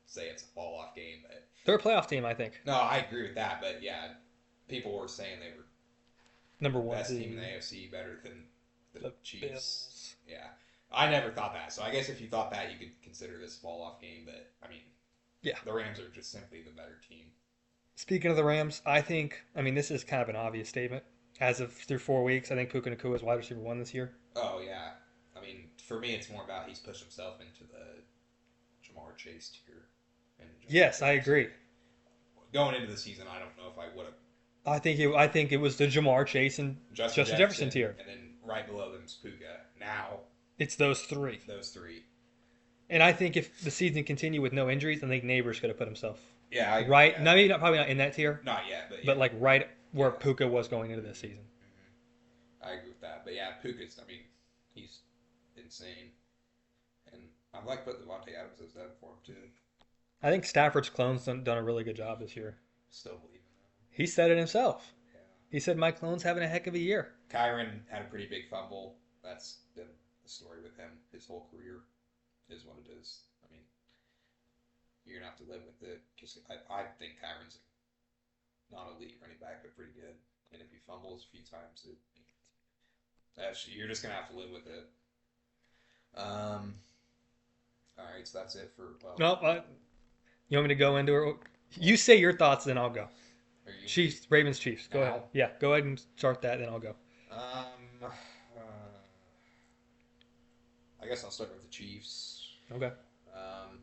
say it's a fall-off game. But They're a playoff team, I think. no, I agree with that. But yeah, people were saying they were Number the 1 best seed. team in the AFC, better than the Chiefs. Bills. Yeah, I never thought that. So I guess if you thought that, you could consider this a fall-off game. But I mean, Yeah. the Rams are just simply the better team. Speaking of the Rams, I mean, this is kind of an obvious statement. As of through 4 weeks, I think Puka Nacua is wide receiver 1 this year. Oh yeah, I mean, for me, it's more about he's pushed himself into the Jamar Chase tier. Yes, I agree. Going into the season, I don't know if I would have. I think it was the Jamar Chase and Justin Jefferson tier. And then right below them is Puka. Now, It's those 3. those 3. And I think if the season continued with no injuries, I think Neighbors could have put himself Yeah, I Right? yeah, No, maybe not, probably not in that tier, not yet, but but yeah, like right where yeah. Puka was going into this season. I agree with that. But yeah, Puka's. I mean, he's insane, and I like putting Devontae Adams as that for him too. I think Stafford's clone's done a really good job this year. Still believe in He said it himself. him. He said my clone's having a heck of a year. Yeah, Kyron had a pretty big fumble. That's been the story with him his whole career. Is what it is. I mean, you're gonna have to live with it. Because I think Kyron's not elite running back, but pretty good. And if he fumbles a few times, you're just gonna have to live with it. All right, so that's it for well. No, you want me to go into it? You say your thoughts, then I'll go. Are you Chiefs, Ravens, Chiefs. Go Now? ahead. Yeah, go ahead and start that, then I'll go. I guess I'll start with the Chiefs. Okay. Um,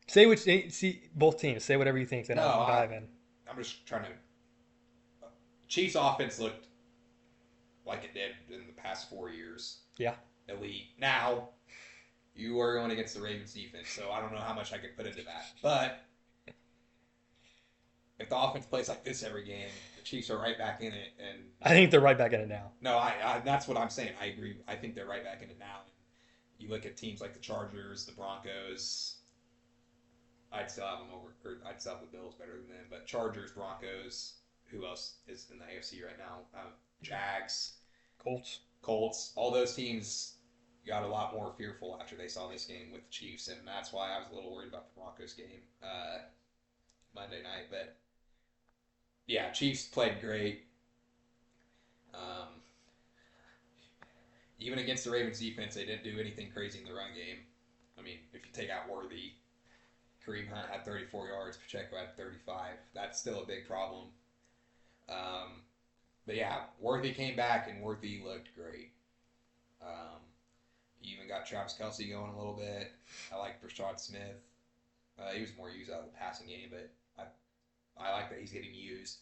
Say which. See both teams. Say whatever you think. Then No, I'll dive in. I'm just trying to. Chiefs offense looked like it did in the past 4 years. Yeah. Elite. Now, you are going against the Ravens defense, so I don't know how much I could put into that. But if the offense plays like this every game, the Chiefs are right back in it. And I think they're right back in it now. no, that's what I'm saying. I agree. I think they're right back in it now. You look at teams like the Chargers, the Broncos. I'd still have them over. Or I'd still have the Bills better than them. But Chargers, Broncos. Who else is in the AFC right now? Jags, Colts. Colts. All those teams got a lot more fearful after they saw this game with the Chiefs, and that's why I was a little worried about the Broncos game Monday night. But yeah, Chiefs played great. Even against the Ravens defense, they didn't do anything crazy in the run game. I mean, if you take out Worthy, Kareem Hunt had 34 yards, Pacheco had 35. That's still a big problem. But yeah, Worthy came back and Worthy looked great. He even got Travis Kelce going a little bit. I like Brashad Smith. He was more used out of the passing game, but I like that he's getting used.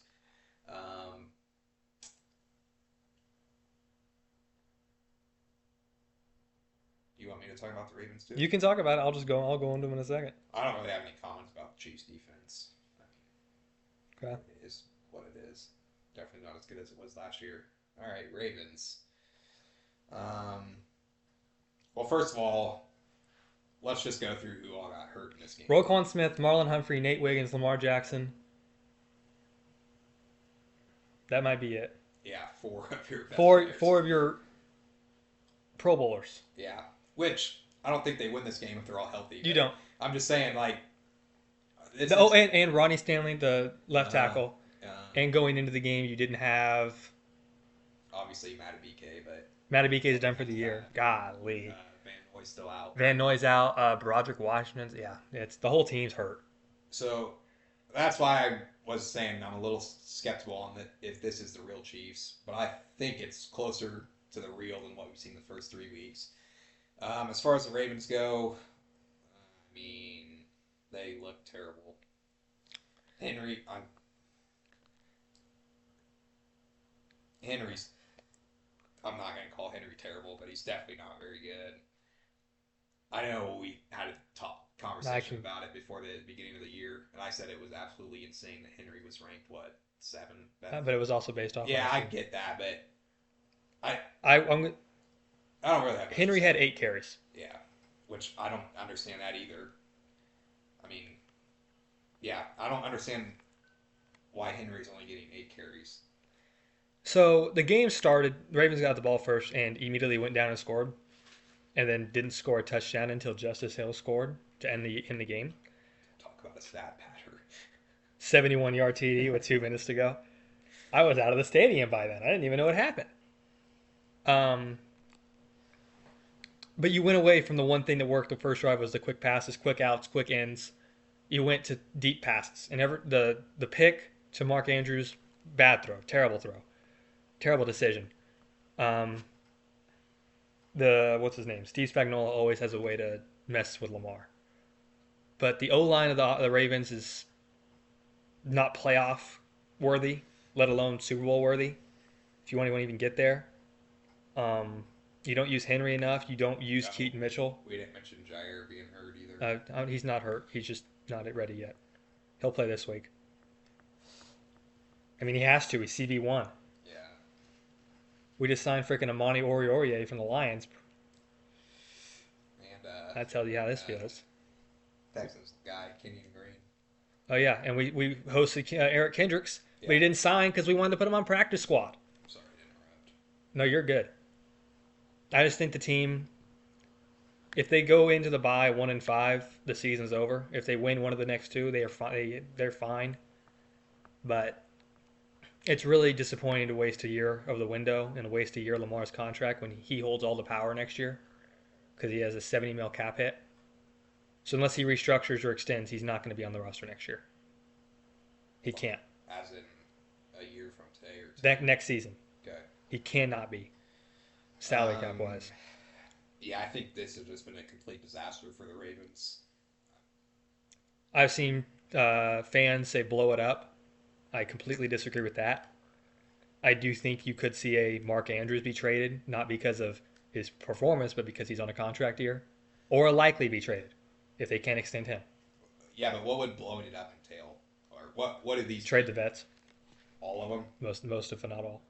You want me to talk about the Ravens too? You can talk about it. I'll go into them in a second. I don't really have any comments about the Chiefs defense. I mean, Okay. it is what it is. Definitely not as good as it was last year. All right, Ravens. Well, first of all, let's just go through who all got hurt in this game. Roquan Smith, Marlon Humphrey, Nate Wiggins, Lamar Jackson. That might be it. Yeah, four of your best Four players. of your Pro Bowlers. Yeah, which I don't think they win this game if they're all healthy. You don't. I'm just saying, like. And Ronnie Stanley, the left tackle. Uh, And going into the game, you didn't have obviously Matabike, but Matabike is done for the year. Golly. Van Noy's still out. Van Noy's out. Broderick Washington's. Yeah, it's the whole team's hurt. So that's why I was saying I'm a little skeptical on that if this is the real Chiefs, but I think it's closer to the real than what we've seen the first 3 weeks. As far as the Ravens go, I mean, they look terrible. Henry's. I'm not going to call Henry terrible, but he's definitely not very good. I know we had a conversation about it before the beginning of the year, and I said it was absolutely insane that Henry was ranked, 7? But it was also based off. Yeah, I get that, but I'm I don't really have Henry had 8 carries. Yeah, which I don't understand that either. I mean, yeah, I don't understand why Henry's only getting 8 carries. So the game started. The Ravens got the ball first and immediately went down and scored, and then didn't score a touchdown until Justice Hill scored to end the game. Talk about a stat pattern. 71-yard TD with 2 minutes to go. I was out of the stadium by then. I didn't even know what happened. But you went away from the one thing that worked the first drive was the quick passes, quick outs, quick ends. You went to deep passes. And the pick to Mark Andrews, bad throw, terrible decision. What's his name? Steve Spagnuolo always has a way to mess with Lamar. But the O-line of the Ravens is not playoff worthy, let alone Super Bowl worthy. If you want to even get there. You don't use Henry enough. You don't use Keaton Mitchell. We didn't mention Jair being hurt either. He's not hurt. He's just Not ready yet. He'll play this week. I mean, he has to. He's CB1. Yeah. We just signed freaking Amani Oriore from the Lions. And That tells you how this feels. Texans guy, Kenyon Green. Oh, yeah. And we hosted Eric Kendricks, Yeah. but he didn't sign because we wanted to put him on practice squad. Sorry to interrupt. No, you're good. I just think the team, if they go into the bye 1-5, the season's over. If they win one of the next two, they are fine. They're fine. But it's really disappointing to waste a year of the window and waste a year of Lamar's contract when he holds all the power next year because he has a 70 mil cap hit. So unless he restructures or extends, he's not going to be on the roster next year. He can't. As in a year from today or two? That next season, Okay. he cannot be salary cap wise. Yeah, I think this has just been a complete disaster for the Ravens. I've seen fans say blow it up. I completely disagree with that. I do think you could see a Mark Andrews be traded, not because of his performance, but because he's on a contract year, or likely be traded if they can't extend him. Yeah, but what would blowing it up entail? Or what do these Trade the vets, all of them, most if not all.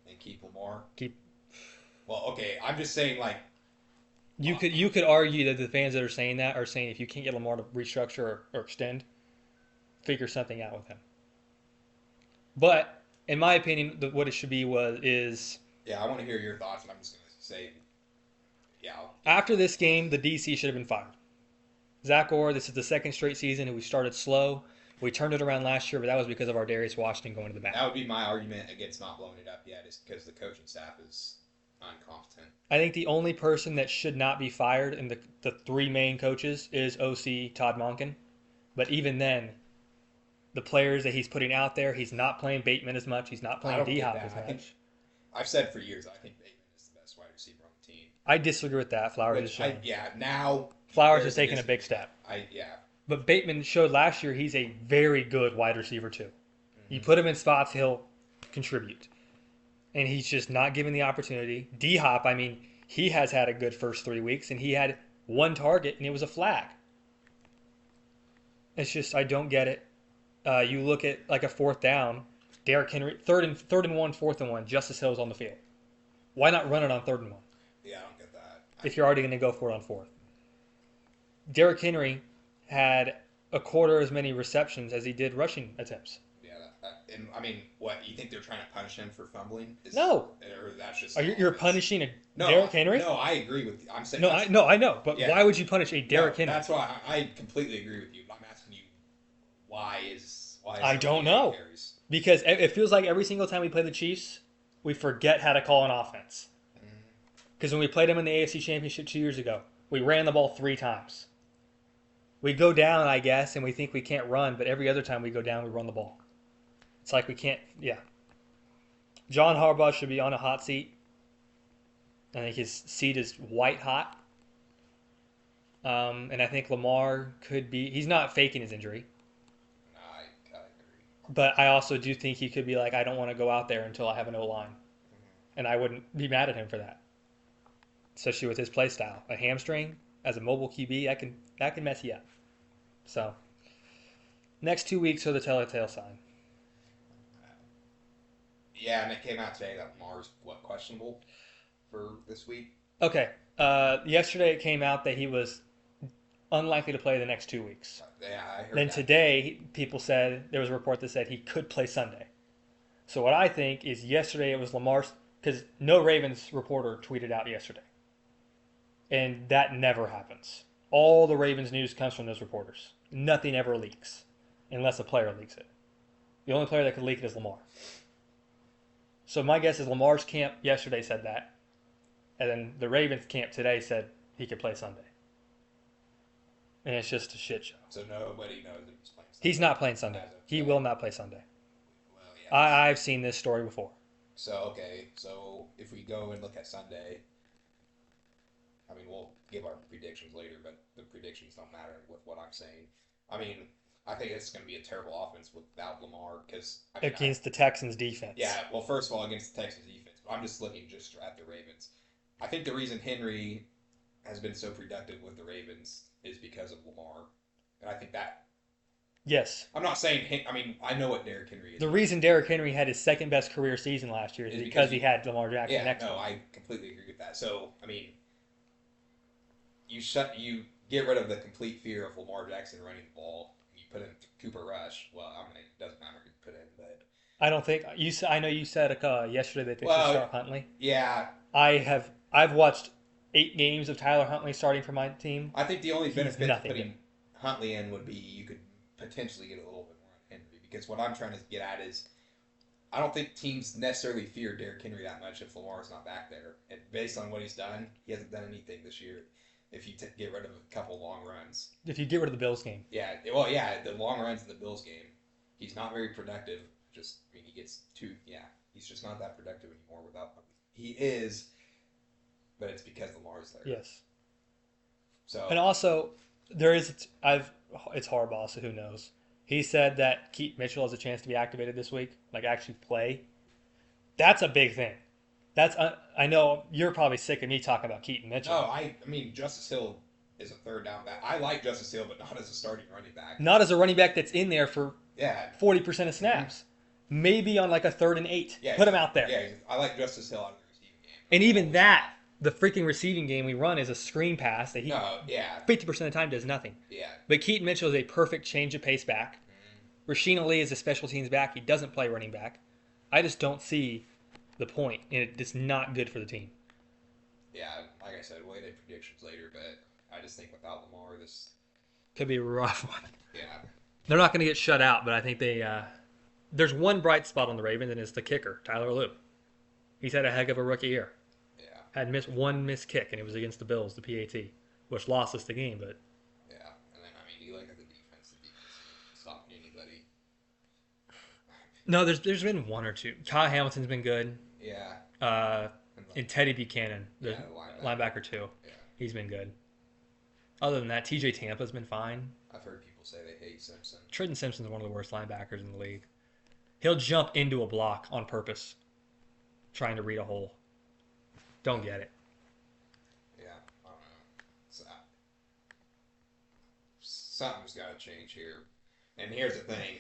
and keep Lamar? Keep. Well, okay, I'm just saying like You could argue that the fans that are saying that are saying if you can't get Lamar to restructure or extend, figure something out with him. But in my opinion, what it should be is yeah, I want to hear your thoughts, and I'm just gonna say yeah. after this game, the DC should have been fired. Zach Orr, this is the second straight season, and we started slow. We turned it around last year, but that was because of our Darius Washington going to the back. That would be my argument against not blowing it up yet, is because the coaching staff is incompetent. I think the only person that should not be fired in the three main coaches is OC Todd Monken. But even then, the players that he's putting out there, he's not playing Bateman as much. He's not playing D-Hop as much. I've said for years, I think Bateman is the best wide receiver on the team. I disagree with that. Flowers is showing. Now Flowers is taking a big step. Yeah. But Bateman showed last year he's a very good wide receiver too. Mm-hmm. You put him in spots, he'll contribute. And he's just not given the opportunity. D-Hop, I mean, he has had a good first 3 weeks, and he had one target, and it was a flag. It's just, I don't get it. You look at like a fourth down, Derrick Henry, third and one, fourth and one, Justice Hill's on the field. Why not run it on 3rd and 1? Yeah, I don't get that. If you're already going to go for it on 4th. Derrick Henry had a quarter as many receptions as he did rushing attempts. Yeah, and I mean, what, you think they're trying to punish him for fumbling? No. Or that's just you're punishing Derrick Henry? No, I agree with you. I'm saying I know, but yeah. why would you punish a Derrick Henry? That's why I completely agree with you. I'm asking you, why is I don't know. Because it feels like every single time we play the Chiefs, we forget how to call an offense. Because when we played them in the AFC Championship 2 years ago, we ran the ball 3 times. We go down, I guess, and we think we can't run, but every other time we go down, we run the ball. It's like we can't, yeah. John Harbaugh should be on a hot seat. I think his seat is white hot. And I think Lamar could be, he's not faking his injury. No, I agree. But I also do think he could be like, I don't want to go out there until I have an O-line. And I wouldn't be mad at him for that. Especially with his play style. A hamstring as a mobile QB, that can mess you up. So, next 2 weeks are the telltale sign. Yeah, and it came out today that Lamar's, questionable for this week? Okay. Yesterday it came out that he was unlikely to play the next 2 weeks. Yeah, I heard Then that. today, people said, there was a report that said he could play Sunday. So what I think is yesterday it was Lamar's, because no Ravens reporter tweeted out yesterday. And that never happens. All the Ravens news comes from those reporters. Nothing ever leaks, unless a player leaks it. The only player that could leak it is Lamar. So my guess is Lamar's camp yesterday said that. And then the Ravens camp today said he could play Sunday. And it's just a shit show. So nobody knows that he's playing Sunday. He's not playing Sunday. He will not play Sunday. Well, yeah. I've seen this story before. So if we go and look at Sunday, I mean, we'll give our predictions later, but the predictions don't matter with what I'm saying. I mean, I think it's going to be a terrible offense without Lamar because against the Texans defense. Yeah, well, first of all, against the Texans defense, but I'm just looking just at the Ravens. I think the reason Henry has been so productive with the Ravens is because of Lamar. And I think that Yes. I'm not saying. I mean, I know what Derrick Henry is. The reason Derrick Henry had his second best career season last year is Is because because he you. had Lamar Jackson Yeah, next to no, him. I completely agree with that. So, I mean, you get rid of the complete fear of Lamar Jackson running the ball. You put in Cooper Rush. Well, I mean, it doesn't matter who you put in, but I don't think you. I know you said yesterday that they should well, start Huntley. yeah. I've watched 8 games of Tyler Huntley starting for my team. I think the only He's benefit to nothing putting good. Huntley in would be you could potentially get a little bit more on Henry because what I'm trying to get at is I don't think teams necessarily fear Derrick Henry that much if Lamar's not back there. And based on what he's done, he hasn't done anything this year. If you get rid of a couple long runs, If you get rid of the Bills game, yeah, well, yeah, the long runs in the Bills game, he's not very productive. Just I mean, he gets two. Yeah, he's just not that productive anymore without them. He is, but it's because Lamar's there. yes. So And also, there is it's Harbaugh, so who knows? He said that Keaton Mitchell has a chance to be activated this week, like actually play. That's a big thing. I know you're probably sick of me talking about Keaton Mitchell. no, I mean Justice Hill is a third down back. I like Justice Hill, but not as a starting running back. Not as a running back that's in there for Yeah, 40% of snaps. Maybe on like a 3rd and 8. yeah. Put him out there. Yeah, I like Justice Hill out of the receiving game. And even that, the freaking receiving game we run is a screen pass that he No, yeah, 50% of the time does nothing. yeah. But Keaton Mitchell is a perfect change of pace back. Rasheen Ali is a special teams back. He doesn't play running back. I just don't see the point, and it's not good for the team. Yeah, like I said, we'll get into predictions later, but I just think without Lamar, this, Could be a rough one. yeah, They're not going to get shut out, but I think there's one bright spot on the Ravens, and it's the kicker, Tyler Lue. He's had a heck of a rookie year. yeah, Had missed one missed kick, and it was against the Bills, the PAT, which lost us the game. But yeah. And then I mean, you look at the defense isn't stopping anybody. no, there's been one or two. Kyle Hamilton's been good. Yeah, Uh, and and Teddy Buchanan, the yeah, the linebacker too. Yeah, He's been good. Other than that, TJ Tampa's been fine. I've heard people say they hate Simpson. Trenton Simpson's one of the worst linebackers in the league. He'll jump into a block on purpose, trying to read a hole. Don't get it. Yeah, I don't know. So, something's got to change here. And here's the thing: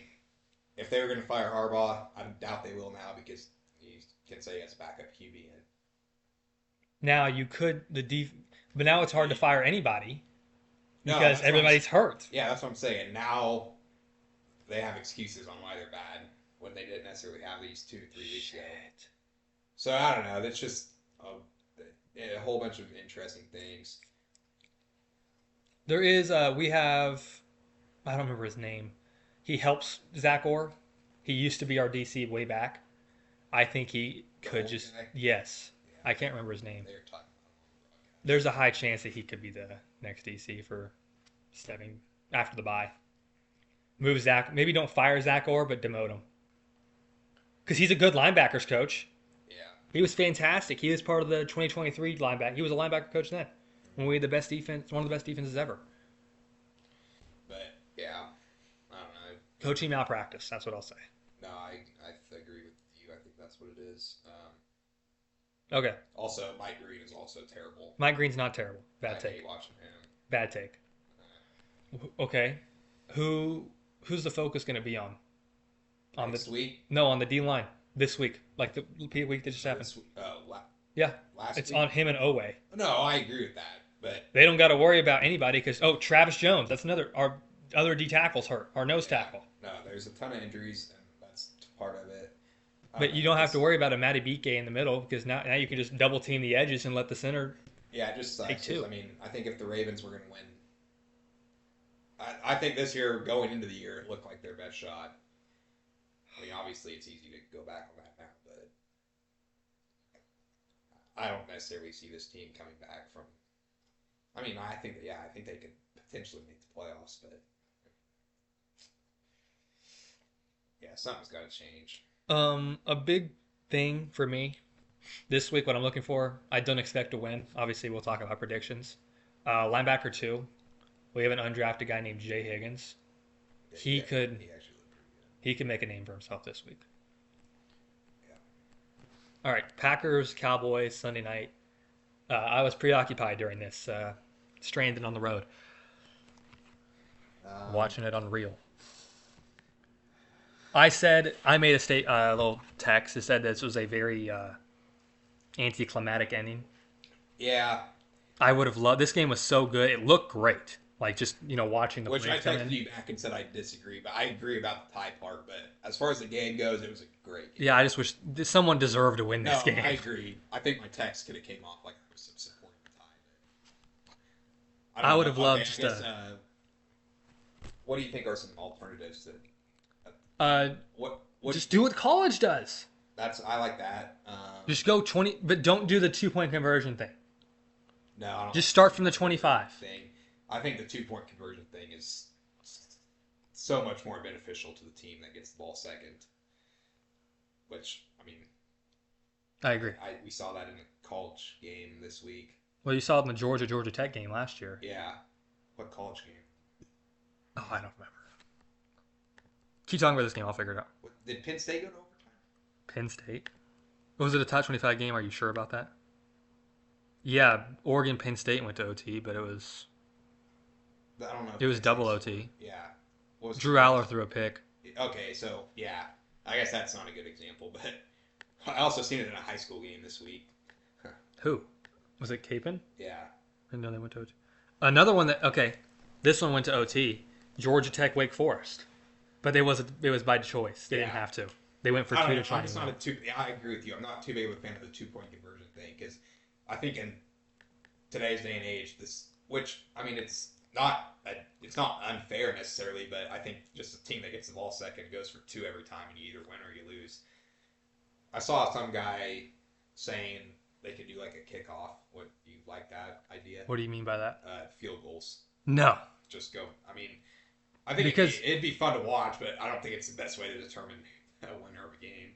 if they were going to fire Harbaugh, I doubt they will now because he can say he has backup QB in. Now you could but now it's hard to fire anybody No, because that's what everybody's hurt. Yeah, that's what I'm saying. Now they have excuses on why they're bad when they didn't necessarily have these 2 to 3 weeks ago. So I don't know. That's just a whole bunch of interesting things. There is we have I don't remember his name. He helps Zach Orr. He used to be our DC way back. I think he could old just guy? yes. Yeah, I can't remember his name. they're talking There's a high chance that he could be the next DC for stepping after the bye. Move Zach. Maybe don't fire Zach Orr, but demote him. Because he's a good linebackers coach. yeah. He was fantastic. He was part of the 2023 linebacker. He was a linebacker coach then. When we had the best defense, one of the best defenses ever. But yeah, I don't know. Coaching malpractice. That's what I'll say. No, I agree with you. I think that's what it is. Okay. Also, Mike Green is also terrible. Mike Green's not terrible. Bad I take. hate watching him. Bad take. Okay. Who's the focus going to be on? On Next the week, on the D line this week, like the week that just happened. Yeah, last it's week. on him and Owe. No, I agree with that, but They don't got to worry about anybody because Travis Jones. That's another our other D tackles hurt. Our nose tackle. no, there's a ton of injuries, and that's part of it. But you don't have to worry about a Matty Bike in the middle because now you can just double team the edges and let the center. Yeah, it just sucks. Take 2. 'Cause, I mean, I think if the Ravens were going to win, I think this year, going into the year, it looked like their best shot. I mean, obviously, it's easy to go back on that now, but I don't necessarily see this team coming back from. I mean, I think they could potentially make the playoffs, but yeah, something's got to change. A big thing for me this week, what I'm looking for, I don't expect to win. Obviously, we'll talk about predictions. Linebacker 2, we have an undrafted guy named Jay Higgins. He could- He actually looked pretty good. He can make a name for himself this week. Yeah. All right, Packers, Cowboys, Sunday night. I was preoccupied during this, stranded on the road. Watching it unreal. I made a little text. It said this was a very anticlimactic ending. Yeah, I would have loved. This game was so good. It looked great. Like just watching the which I players come texted in. you back and said I disagree, but I agree about the tie part. But as far as the game goes, it was a great game. Yeah, I just wish someone deserved to win No, this game. I agree. I think my text could have came off like I was supporting the tie. But I don't would know. have loved Okay, just I guess, what do you think are some alternatives to uh, what? just do what college does. I like that. Just go 20, but don't do the 2 point conversion thing. No, I don't Just like start the from the 25. thing. I think the 2 point conversion thing is so much more beneficial to the team that gets the ball second. Which I mean, I agree. we saw that in a college game this week. Well, you saw it in the Georgia Tech game last year. Yeah, what college game? Oh, I don't remember. Keep talking about this game. I'll figure it out. Did Penn State go to overtime? Penn State. Was it a top 25 game? Are you sure about that? Yeah, Oregon Penn State went to OT, but it was I don't know. it was double OT. Yeah. What was Drew Aller threw a pick. Okay, so yeah, I guess that's not a good example, but I also seen it in a high school game this week. Who? Was it Capon? Yeah. I didn't know they went to OT. Another one this one went to OT. Georgia Tech Wake Forest. But it was by choice. They didn't have to. They went for I 2 don't to know, try. I'm just not a two. Yeah, I agree with you. I'm not too big of a fan of the 2 point conversion thing because I think in today's day and age, which I mean, it's not unfair necessarily, but I think just a team that gets the ball second goes for 2 every time, and you either win or you lose. I saw some guy saying they could do like a kickoff. Would you like that idea? What do you mean by that? Field goals. No. Just go. I mean, I think it'd be fun to watch, but I don't think it's the best way to determine a winner of a game.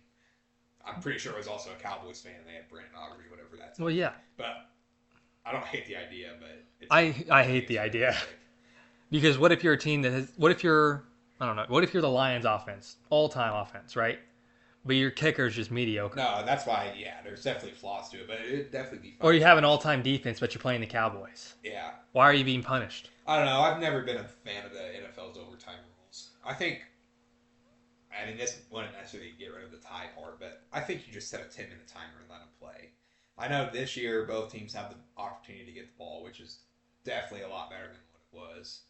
I'm pretty sure it was also a Cowboys fan. They had Brandon Aubrey, whatever that's. Well, yeah. But I don't hate the idea, but I hate the idea. Because what if you're a team that has? What if you're? I don't know. What if you're the Lions' offense, all-time offense, right? But your kicker's just mediocre. No, that's why. Yeah, there's definitely flaws to it, but it'd definitely be fun. Or you have an all-time defense, but you're playing the Cowboys. Yeah. Why are you being punished? I don't know. I've never been a fan of the NFL's overtime rules. I mean, this wouldn't necessarily get rid of the tie part, but I think you just set a 10-minute timer and let them play. I know this year both teams have the opportunity to get the ball, which is definitely a lot better than what it was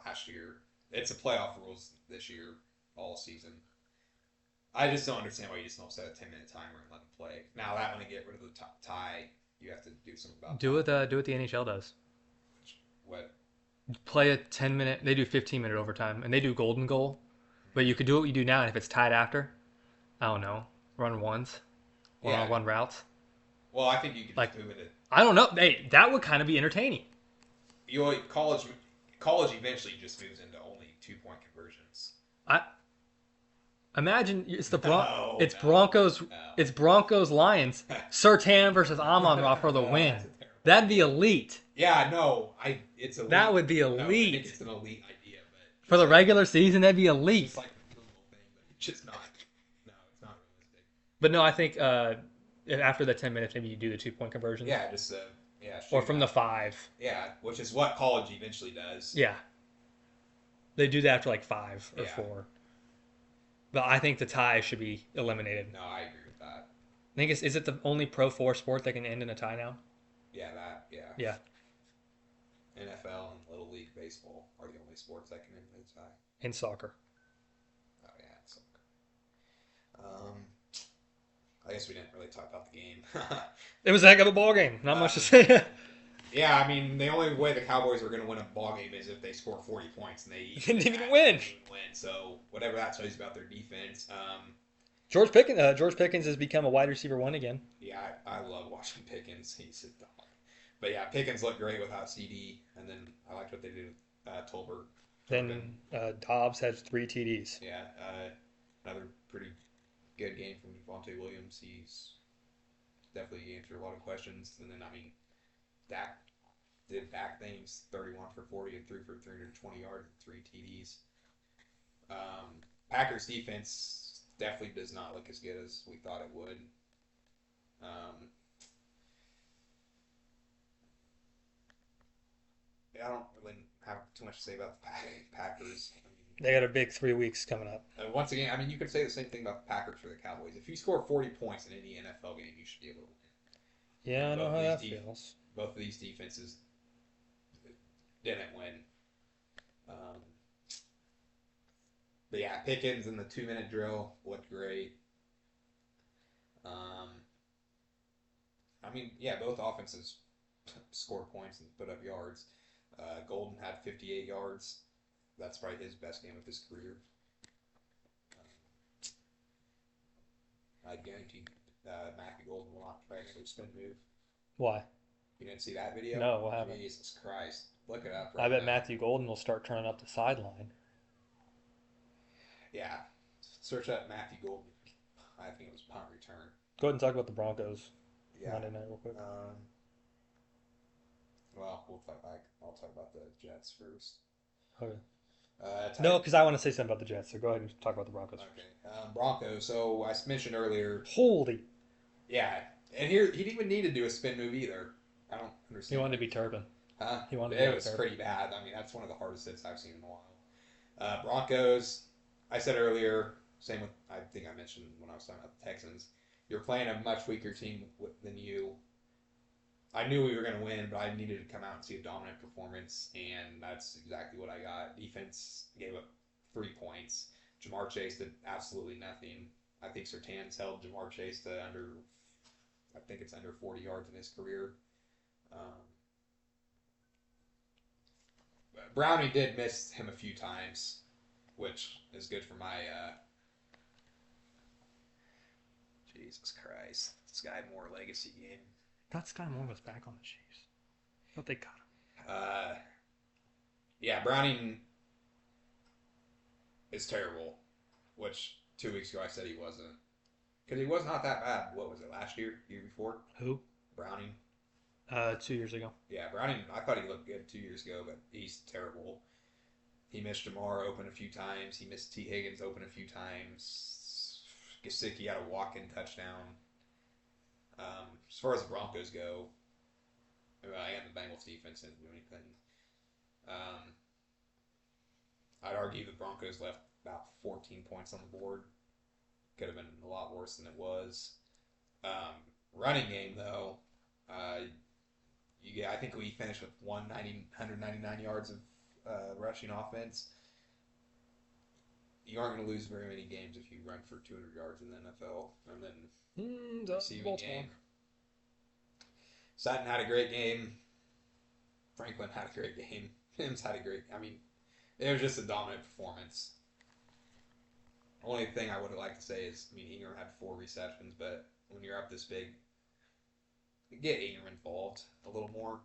last year. It's a playoff rules this year, all season. I just don't understand why you just don't set a 10-minute timer and let them play. Now that when they get rid of the tie, you have to do something about Do what the NHL does. what? Play a 10-minute. They do 15-minute overtime, and they do golden goal. But you could do what you do now, and if it's tied after, I don't know, run ones or run routes. Well, I think you could like, move it. I don't know. Hey, that would kind of be entertaining. College eventually just moves into only 2 point conversions. Imagine it's Broncos. It's Broncos Lions. Surtain versus Amon-Ra for the win. That'd be elite. Yeah, no, it's elite. That would be elite. No, I think it's an elite idea, but for the regular season, that'd be elite. It's like a Google thing, but it's just not. No, it's not realistic. But no, I think after the 10 minutes, maybe you do the 2 point conversion. Yeah, just or from the 5. Yeah, which is what college eventually does. Yeah. They do that after like 5 or 4. But I think the tie should be eliminated. No, I agree with that. I think is it the only Pro 4 sport that can end in a tie now? Yeah, Yeah. NFL and Little League Baseball are the only sports that can end in a tie. And soccer. Oh yeah, soccer. I guess we didn't really talk about the game. It was a heck of a ball game. Not much to say. Yeah, I mean, the only way the Cowboys are going to win a ball game is if they score 40 points and they didn't even win. So whatever that tells you about their defense. George Pickens has become a wide receiver 1 again. Yeah, I love watching Pickens. He's a dog. But yeah, Pickens looked great without CD, and then I liked what they did with Tolbert. Then Dobbs has 3 TDs. Yeah, another pretty good game from Devontae Williams. He's definitely answered a lot of questions. And then, I mean, Dak did Dak things, 31 for 40 and threw for 320 yards and 3 TDs. Packers defense definitely does not look as good as we thought it would. I don't really have too much to say about the Packers. They got a big 3 weeks coming up. Once again, I mean, you could say the same thing about the Packers for the Cowboys. If you score 40 points in any NFL game, you should be able to win. Yeah, I know Both how of that these feels. both of these defenses didn't win. Um, but yeah, Pickens in the 2-minute drill looked great. I mean, yeah, both offenses scored points and put up yards. Golden had 58 yards. That's probably his best game of his career. I guarantee Matthew Golden will not try another spin move. Why? You didn't see that video? No, what happened? Jesus Christ. Look it up I right bet now. Matthew Golden will start turning up the sideline. Yeah. Search up Matthew Golden. I think it was punt return. Go ahead and talk about the Broncos Yeah. Monday night real quick. Well, we'll talk back. I'll talk about the Jets first. Okay. Ty- No, because I want to say something about the Jets, so go ahead and talk about the Broncos. Okay. Broncos. So I mentioned earlier. Holy. Yeah. And here, he didn't even need to do a spin move either. I don't understand. He wanted to be Turpin. Huh? He wanted to It be was Turpin. pretty bad. I mean, that's one of the hardest hits I've seen in a while. Broncos. I said earlier, same with, I think I mentioned when I was talking about the Texans, you're playing a much weaker team than you. I knew we were going to win, but I needed to come out and see a dominant performance, and that's exactly what I got. Defense gave up 3 points. Jamar Chase did absolutely nothing. I think Surtain's held Jamar Chase to under 40 yards in his career. Brownie did miss him a few times, which is good for my. Jesus Christ, Sky Moore legacy game. I thought Sky Moore was back on the Chiefs. I thought they got him. Yeah, Browning is terrible, which 2 weeks ago I said he wasn't. Because he was not that bad. What was it, last year? Year before? Who? Browning. 2 years ago. Yeah, Browning, I thought he looked good 2 years ago, but he's terrible. He missed Jamar open a few times. He missed T. Higgins open a few times. Gesicki had a walk-in touchdown. As far as the Broncos go, and the Bengals defense didn't do anything. I'd argue the Broncos left about 14 points on the board. Could have been a lot worse than it was. Running game, though, I think we finished with 199 yards of rushing offense. You aren't going to lose very many games if you run for 200 yards in the NFL. And then receiving game. Sutton had a great game. Franklin had a great game. Mims had a great. I mean, it was just a dominant performance. Only thing I would have liked to say is, I mean, Ingram had 4 receptions, but when you're up this big, get Ingram involved a little more.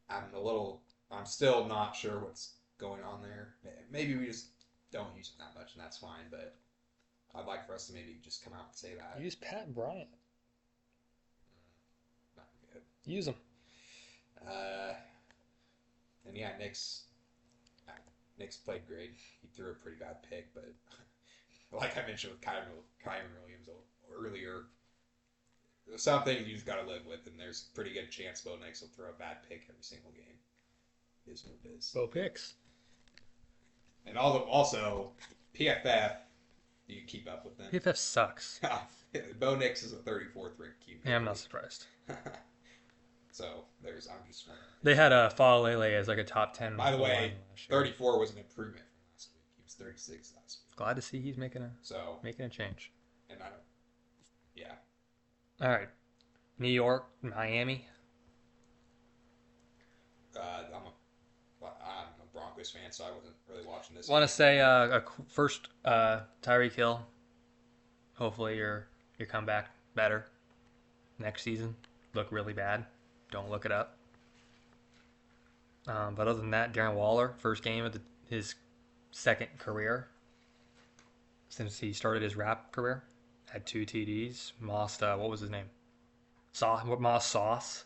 I'm still not sure what's going on there. Maybe we just don't use it that much, and that's fine, but I'd like for us to maybe just come out and say that. Use Pat Bryant. Not good. Use him. And yeah, Nick's played great. He threw a pretty bad pick, but like I mentioned with Kyron Williams earlier, some things you just got to live with, and there's a pretty good chance Bo Nix will throw a bad pick every single game. It is what it is. Bo picks. And also PFF, you keep up with them. PFF sucks. Bo Nix is a 34th ranked QB. Yeah, I'm not surprised. So I'm just. They had Falele as like a top 10. By the way, 34 was an improvement from last week. He was 36 last week. Glad to see he's making a change. And yeah. All right, New York, Miami. I'm a Broncos fan, so I wasn't really watching this. Want to say first, Tyreek Hill. Hopefully your comeback better next season. Look really bad. Don't look it up. But other than that, Darren Waller, first game of his second career since he started his rap career, had 2 TDs. Moss, what was his name? Moss Sauce.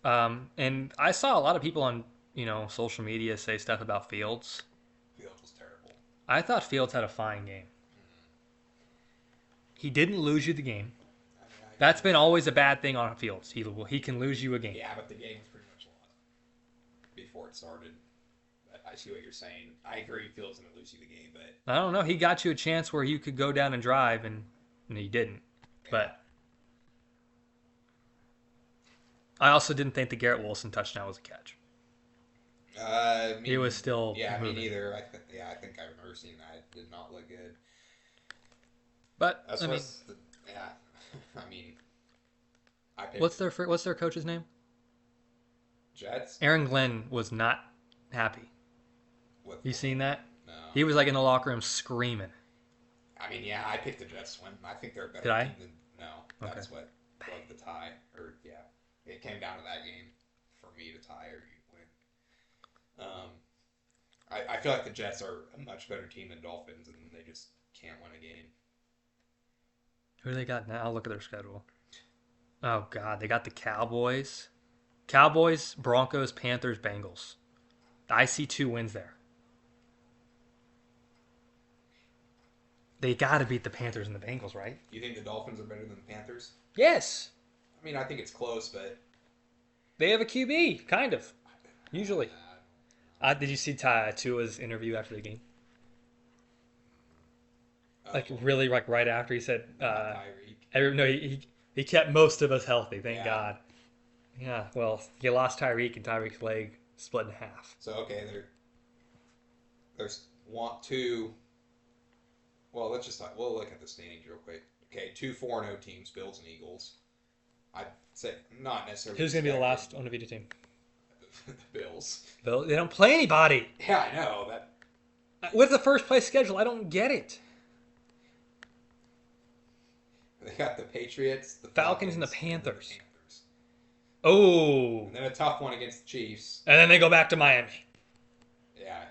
And I saw a lot of people on social media say stuff about Fields. Fields was terrible. I thought Fields had a fine game. He didn't lose you the game. That's been always a bad thing on Fields. He can lose you a game. Yeah, but the game was pretty much lost. before it started. But I see what you're saying. I agree. Fields going to lose you the game, but I don't know. He got you a chance where you could go down and drive, and he didn't. But I also didn't think the Garrett Wilson touchdown was a catch. I mean, He was still me moving. neither. I think I remember seeing that. It did not look good. But As I far mean, as I mean, I picked what's their coach's name? Jets. Aaron Glenn was not happy. With You seen that? No. He was like in the locker room screaming. I mean, yeah, I picked the Jets to win. I think they're a better Did I? team than That's what broke the tie. Or yeah, it came down to that game for me to tie or you win. I feel like the Jets are a much better team than Dolphins, and they just can't win a game. Who do they got now? I'll look at their schedule. Oh God, they got the Cowboys, Broncos, Panthers, Bengals. I see 2 wins there. They got to beat the Panthers and the Bengals, right? You think the Dolphins are better than the Panthers? Yes. I mean, I think it's close, but They have a QB, kind of. Usually. Did you see Tua's interview after the game? Like really, like right after he said, Tyreek. he kept most of us healthy, thank Yeah. God. Yeah, well, he lost Tyreek, and Tyreek's leg split in half. So okay, there's 2. Well, we'll look at the standings real quick. Okay, 2 4-0 teams, Bills and Eagles. I'd say not necessarily. Who's going to be the last undefeated team? The Bills. They don't play anybody. Yeah, I know that. With the first place schedule, I don't get it. They got the Patriots, the Falcons, and the then Panthers. Panthers. Oh. And then a tough one against the Chiefs. And then they go back to Miami. Yeah.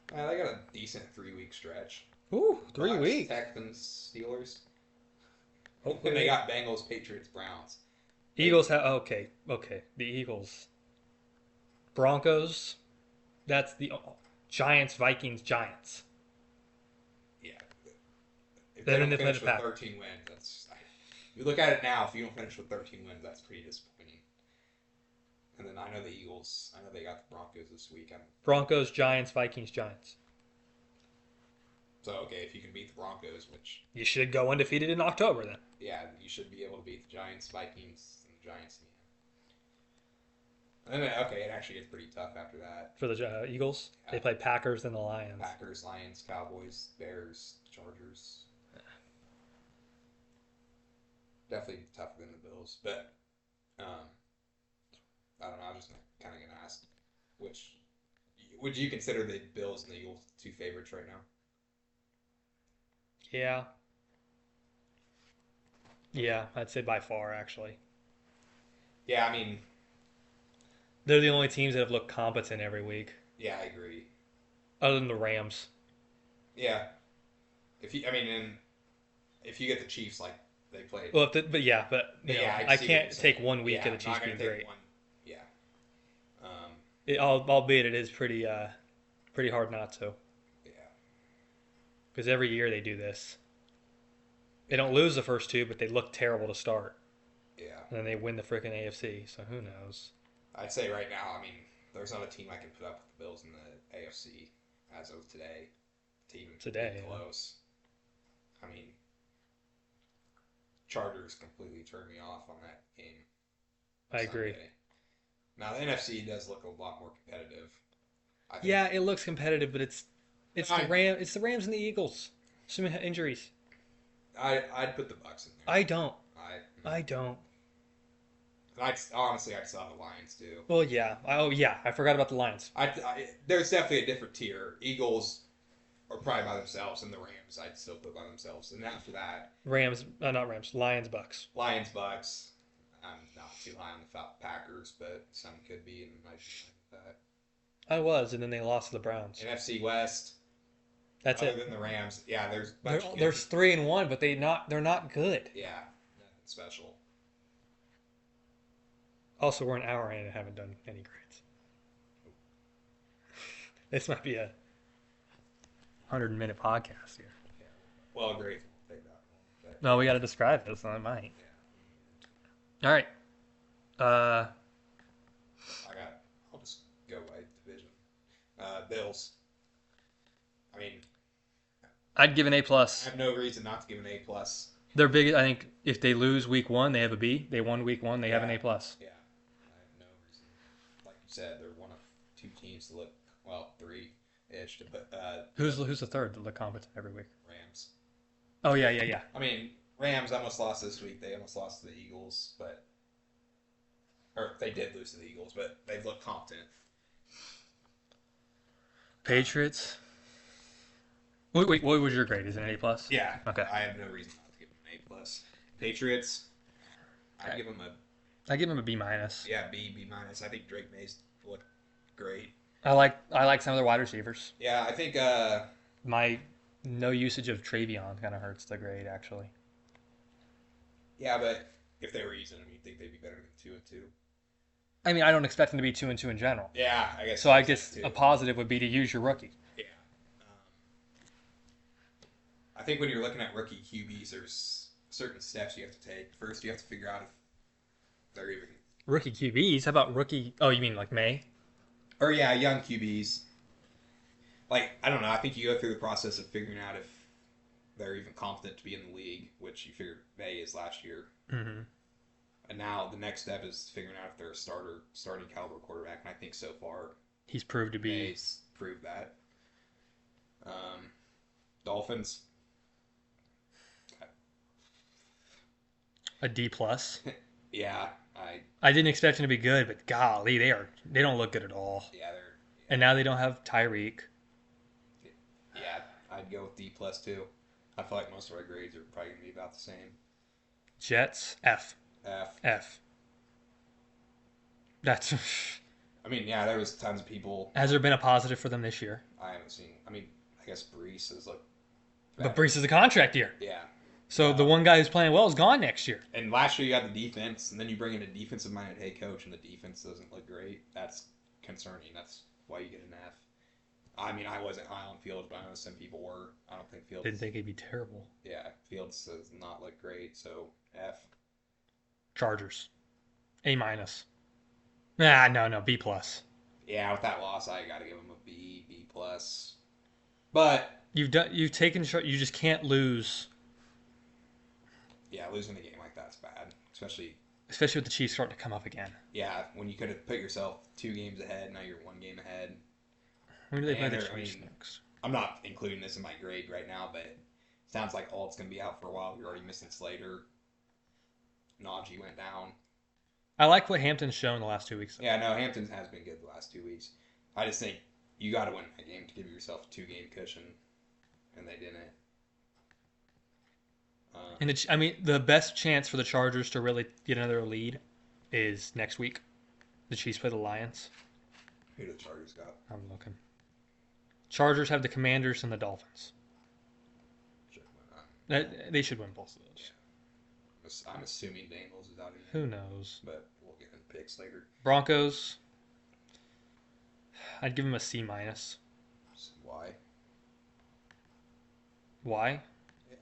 They got a decent 3-week stretch. Ooh, 3 Bucks, weeks. Texans, Steelers. Hopefully And they got Bengals, Patriots, Browns. Eagles have okay. The Eagles, Broncos. That's the Giants, Vikings, Giants. Yeah. If Then they they don't play finish the with Packers. 13 wins, you look at it now. If you don't finish with 13 wins, that's pretty disappointing. And then I know the Eagles. I know they got the Broncos this week. Broncos, Giants, Vikings, Giants. So okay, if you can beat the Broncos, which You should go undefeated in October then. yeah, you should be able to beat the Giants, Vikings, and the Giants. And then okay, it actually gets pretty tough after that. For the Eagles, Yeah. they play Packers and the Lions. Packers, Lions, Cowboys, Bears, Chargers. Definitely tougher than the Bills, but I don't know. I'm just kind of gonna ask, which would you consider the Bills and the Eagles 2 favorites right now? Yeah, I'd say by far actually. Yeah, I mean, They're the only teams that have looked competent every week, yeah, I agree. other than the Rams. Yeah, if you get the Chiefs like they played, Well, but you Yeah, know, I see I what can't you're take saying. 1 week Yeah, of the I'm not Chiefs being gonna take great. one. Yeah, Albeit it is pretty hard not to, yeah, because every year they do this. They don't lose the first 2, but they look terrible to start, yeah. and then they win the freaking AFC. So who knows? I'd say right now, I mean, there's not a team I can put up with the Bills in the AFC as of today to even Today, be close. I mean, Chargers completely turned me off on that game. I agree. Sunday. Now the NFC does look a lot more competitive. I think. Yeah, it looks competitive, but it's the Rams and the Eagles. Some injuries. I'd put the Bucks in there. I don't. I don't. honestly, I'd still have the Lions too. Well, yeah. I forgot about the Lions. There's definitely a different tier. Eagles are probably by themselves, and the Rams I'd still put by themselves. And after that, Not Rams. Lions, Bucks. Lions, Bucks. I'm not too high on the Packers, but some could be, and I might be fine with that. I was, and then they lost to the Browns. NFC West. That's other it. than the Rams, yeah. There's a bunch of There's 3-1, but they're not good. yeah, nothing special. Also, we're an hour in and haven't done any grades. This might be a 100-minute podcast here. Yeah. Well, great. Take that one. But, No, we got to describe this, so I might. yeah. All right. Bills. I mean, I'd give an A I plus. have no reason not to give an A plus. They're big. I think if they lose week 1, they have a B. They won week 1, they have an Yeah. A plus. Yeah, I have no reason. Like you said, they're one of two teams to look, well, three-ish to put Who's the third that look competent every week? Rams. Oh yeah. I mean, Rams almost lost this week. They almost lost to the Eagles, or they did lose to the Eagles, but they've looked competent. Patriots. Wait, what was your grade? Is it an A plus? Yeah. Okay. I have no reason not to give them an A plus. Patriots. I'd Okay. give them I give them a B minus. B minus. I think Drake May's looked great. I like some of their wide receivers. Yeah, I think My no usage of Travion kind of hurts the grade actually. yeah, but if they were using him, you'd think they'd be better than 2-2. I mean, I don't expect them to be 2-2 in general. Yeah, I guess. So I that's guess too. a positive would be to use your rookie. Yeah. I think when you're looking at rookie QBs, there's certain steps you have to take. First, you have to figure out if they're even, Rookie QBs? How about rookie? Oh, you mean like May? or yeah, young QBs. Like, I don't know. I think you go through the process of figuring out if they're even competent to be in the league, which you figured May is last year. Mm-hmm. And now the next step is figuring out if they're a starting caliber quarterback. And I think so far He's proved to be. May's proved that. Dolphins. A D plus. Yeah, I didn't expect him to be good, but golly, they don't look good at all. yeah, And now they don't have Tyreek. yeah, I'd go with D plus too. I feel like most of our grades are probably gonna be about the same. Jets F. F. F. That's. I mean, yeah, there was tons of people Has there been a positive for them this year? I haven't seen. I mean, I guess Brees has looked. But Brees is a contract year, Yeah, so the one guy who's playing well is gone next year. and last year you had the defense, and then you bring in a defensive-minded head coach, and the defense doesn't look great. That's concerning. That's why you get an F. I mean, I wasn't high on Fields, but I know some people were. I don't think Fields. Didn't think he'd be terrible. Yeah, Fields does not look great. So F. Chargers, A minus. No, B plus. Yeah, with that loss, I got to give him a B, B plus. But You've taken. You just can't lose, yeah, losing a game like that's bad, especially especially with the Chiefs starting to come up again. yeah when you could have put yourself 2 games ahead. Now you're 1 game ahead. When do they play And the they're- I Chiefs mean, next? I'm not including this in my grade right now, but it sounds like Alt's gonna be out for a while. You're already missing Slater. Najee went down. I like what Hampton's shown the last 2 weeks. Yeah, no, Hampton has been good the last 2 weeks. I just think you got to win that game to give yourself a 2-game cushion, and they didn't. And the best chance for the Chargers to really get another lead is next week. The Chiefs play the Lions. Who do the Chargers got? I'm looking. Chargers have the Commanders and the Dolphins. Should win They should win both of those. I'm assuming Daniels is out again, Who knows? but we'll get in picks later. Broncos. I'd give them a C minus. So why? Why? Yeah.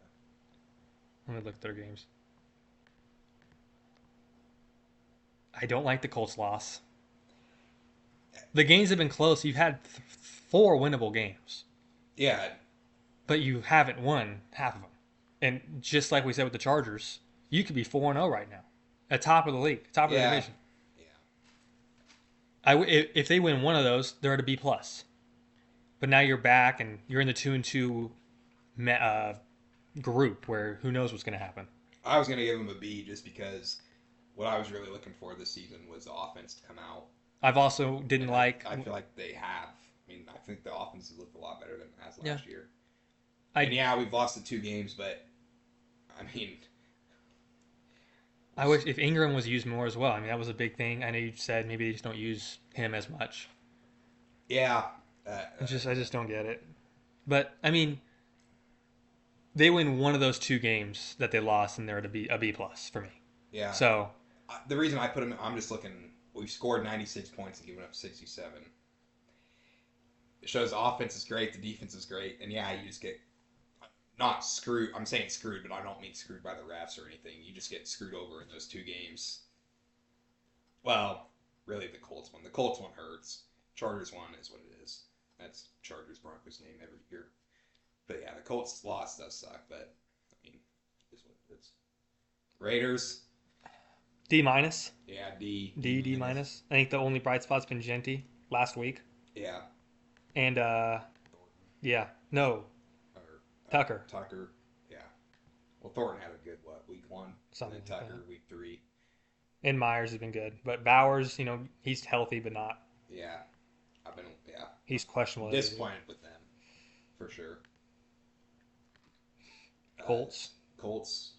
Let me look at their games. I don't like the Colts loss. The games have been close. You've had 4 winnable games, Yeah, but you haven't won half of them. And just like we said with the Chargers, you could be 4-0 right now, at top of the league, top of the Yeah. division. yeah. If they win one of those, they're at a B plus. But now you're back and you're in the 2-2 group where who knows what's going to happen. I was gonna give them a B just because what I was really looking for this season was the offense to come out. I've also didn't And like. I feel like they have. I mean, I think the offense has looked a lot better than it has Yeah. last year. I- And yeah, we've lost the 2 games, but I mean, I wish if Ingram was used more as well. I mean, that was a big thing. I know you said maybe they just don't use him as much. yeah. I just don't get it. But I mean, they win one of those 2 games that they lost, and they're at a B plus for me. Yeah. So The reason I put them, I'm just looking. We've scored 96 points and given up 67. It shows the offense is great, the defense is great, and yeah, you just get not screwed. I'm saying screwed, but I don't mean screwed by the refs or anything. You just get screwed over in those 2 games. Well, really, the Colts one. The Colts one hurts. Chargers one is what it is. That's Chargers Broncos name every year. But yeah, the Colts loss does suck. But I mean, it's what it is. Raiders. D minus. Yeah, D. D minus. I think the only bright spot's been Genty last week. Yeah. And yeah, no, Or Tucker. Tucker. Yeah. Well, Thornton had a good week 1, Something and then like Tucker that. week 3. And Myers has been good, but Bowers, he's healthy, but not. Yeah. He's questionable. Disappointed with them for sure. Colts. Colts.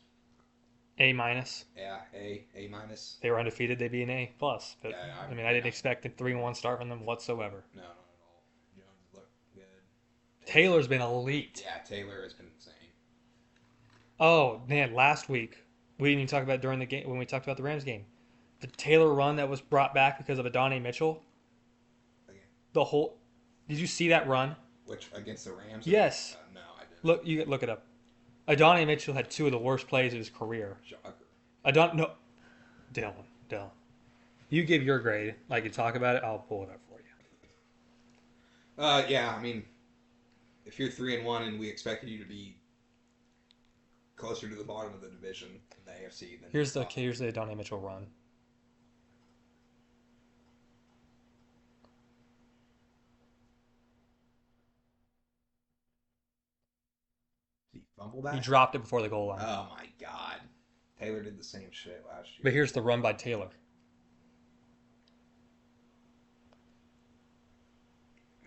A minus. Yeah, A minus. They were undefeated. They'd be an A plus. But Yeah, I mean, I didn't expect a 3-1 start from them whatsoever. No, not at all. Jones looked good. Taylor's been elite. Yeah, Taylor has been insane. Oh man, last week we didn't even talk about during the game when we talked about the Rams game. The Taylor run that was brought back because of Adonai Mitchell. Okay. The whole. Did you see that run? Which against the Rams? Yes. No, I didn't. Look it up. Adonai Mitchell had 2 of the worst plays of his career. Shocker. No, Dylan. You give your grade. Like you talk about it, I'll pull it up for you. Yeah, I mean, if you're 3-1 and we expected you to be closer to the bottom of the division in the AFC, then Here's the Adonai Mitchell run. Did he fumble that? He dropped it before the goal line. Oh my God, Taylor did the same shit last year. But here's the run by Taylor.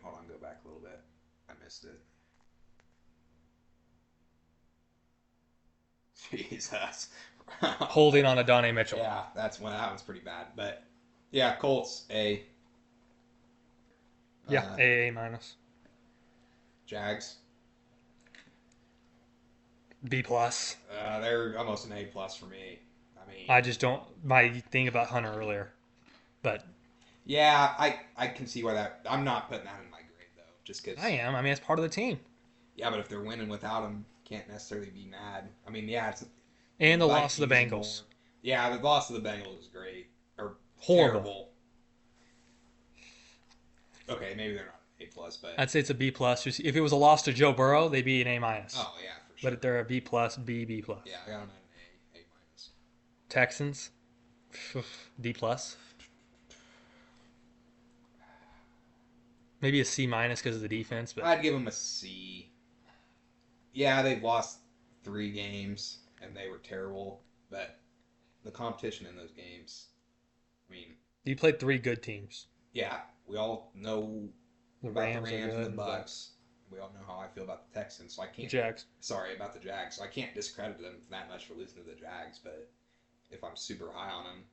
Hold on, go back a little bit. I missed it. Jesus. Holding on Adonai Mitchell. Yeah, that one's pretty bad. But yeah, Colts A. Yeah, A minus. Jags. B plus. They're almost an A plus for me. I mean, I just don't. My thing about Hunter earlier, but yeah, I can see why that. I'm not putting that in my grade though, just because. I am. I mean, it's part of the team. Yeah, but if they're winning without him, can't necessarily be mad. I mean, yeah, it's. And the like loss of the using Bengals. more. Yeah, the loss of the Bengals is great or Horrible. terrible. Okay, maybe they're not A plus, but I'd say it's a B plus. If it was a loss to Joe Burrow, they'd be an A minus. oh yeah, for sure. But they're a B plus, B plus. Yeah, I got them at an A minus. Texans, D plus. Maybe a C minus because of the defense, but I'd give them a C. Yeah, they've lost 3 games and they were terrible, but the competition in those games, I mean, you played 3 good teams. yeah, we all know The about Rams, the Rams are and good. the Bucks. We all know how I feel about the Texans, so I The can't. Jags. Sorry about the Jags, so I can't discredit them that much for losing to the Jags. But if I'm super high on them,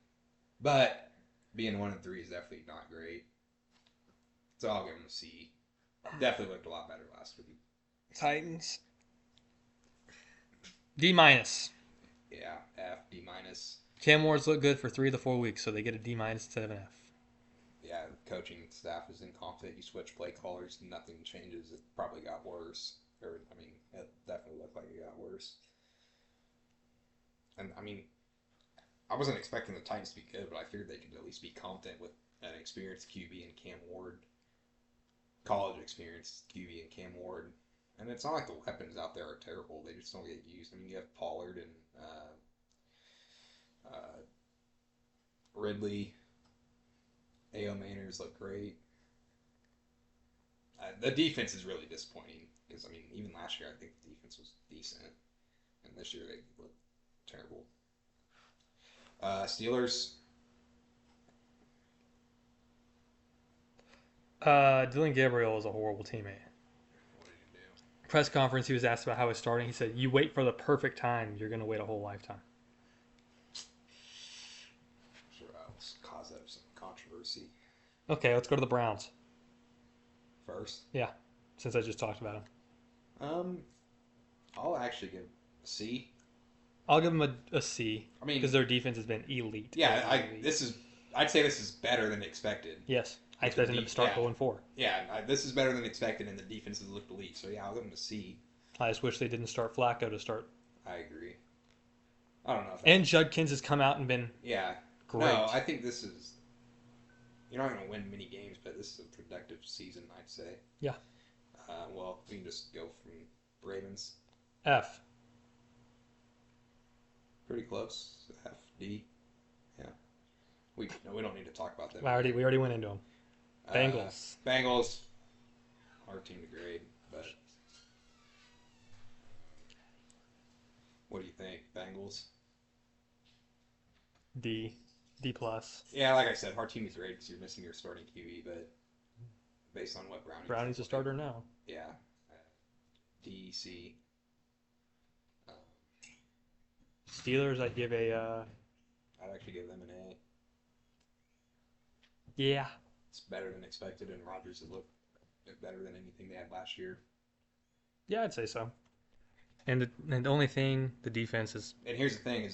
but being 1-3 is definitely not great. So I'll give them a C. Definitely looked a lot better last week. Titans. D minus. Yeah, F, D minus. Cam Ward's looked good for 3 of the 4 weeks, so they get a D minus instead of an F. Yeah, the coaching staff is incompetent. You switch play callers, nothing changes. It probably got worse. Or, I mean, it definitely looked like it got worse. And, I mean, I wasn't expecting the Titans to be good, but I figured they could at least be competent with an experienced QB and Cam Ward. College experienced QB and Cam Ward. And it's not like the weapons out there are terrible. They just don't get used. I mean, you have Pollard and Ridley. A.O. Manners look great. The defense is really disappointing because, I mean, even last year I think the defense was decent. And this year they look terrible. Steelers. Dylan Gabriel is a horrible teammate. What did he do? Press conference, he was asked about how he's starting. He said, "You wait for the perfect time. You're going to wait a whole lifetime." Sure, I'll cause that some controversy. Okay, let's go to the Browns. First, Since I just talked about him, I'll actually give a C. I'll give him a C I mean, because their defense has been elite. yeah, Elite. I'd say this is better than expected. Yes, I expect him to start 0-4. Yeah, this is better than expected, and the defense has looked elite. So yeah, I'll give him a C. I just wish they didn't start Flacco to start. I agree. I don't know. And Judkins has come out and been Yeah. great. No, I think this is you're not going to win many games, but this is a productive season, I'd say. Yeah. Well, we can just go from Ravens. F. Pretty close. F, D. Yeah. We don't need to talk about them. We already went into them. Bengals. Bengals. Hard team to grade, but what do you think, Bengals? D. D plus. Yeah, like I said, hard team to grade because you're missing your starting QB, but based on what Brownie's a starter now. Yeah. D, C. Steelers, I'd give a. I'd actually give them an A. Yeah. It's better than expected, and Rodgers has looked better than anything they had last year. Yeah, I'd say so. And the only thing, the defense is. And here's the thing: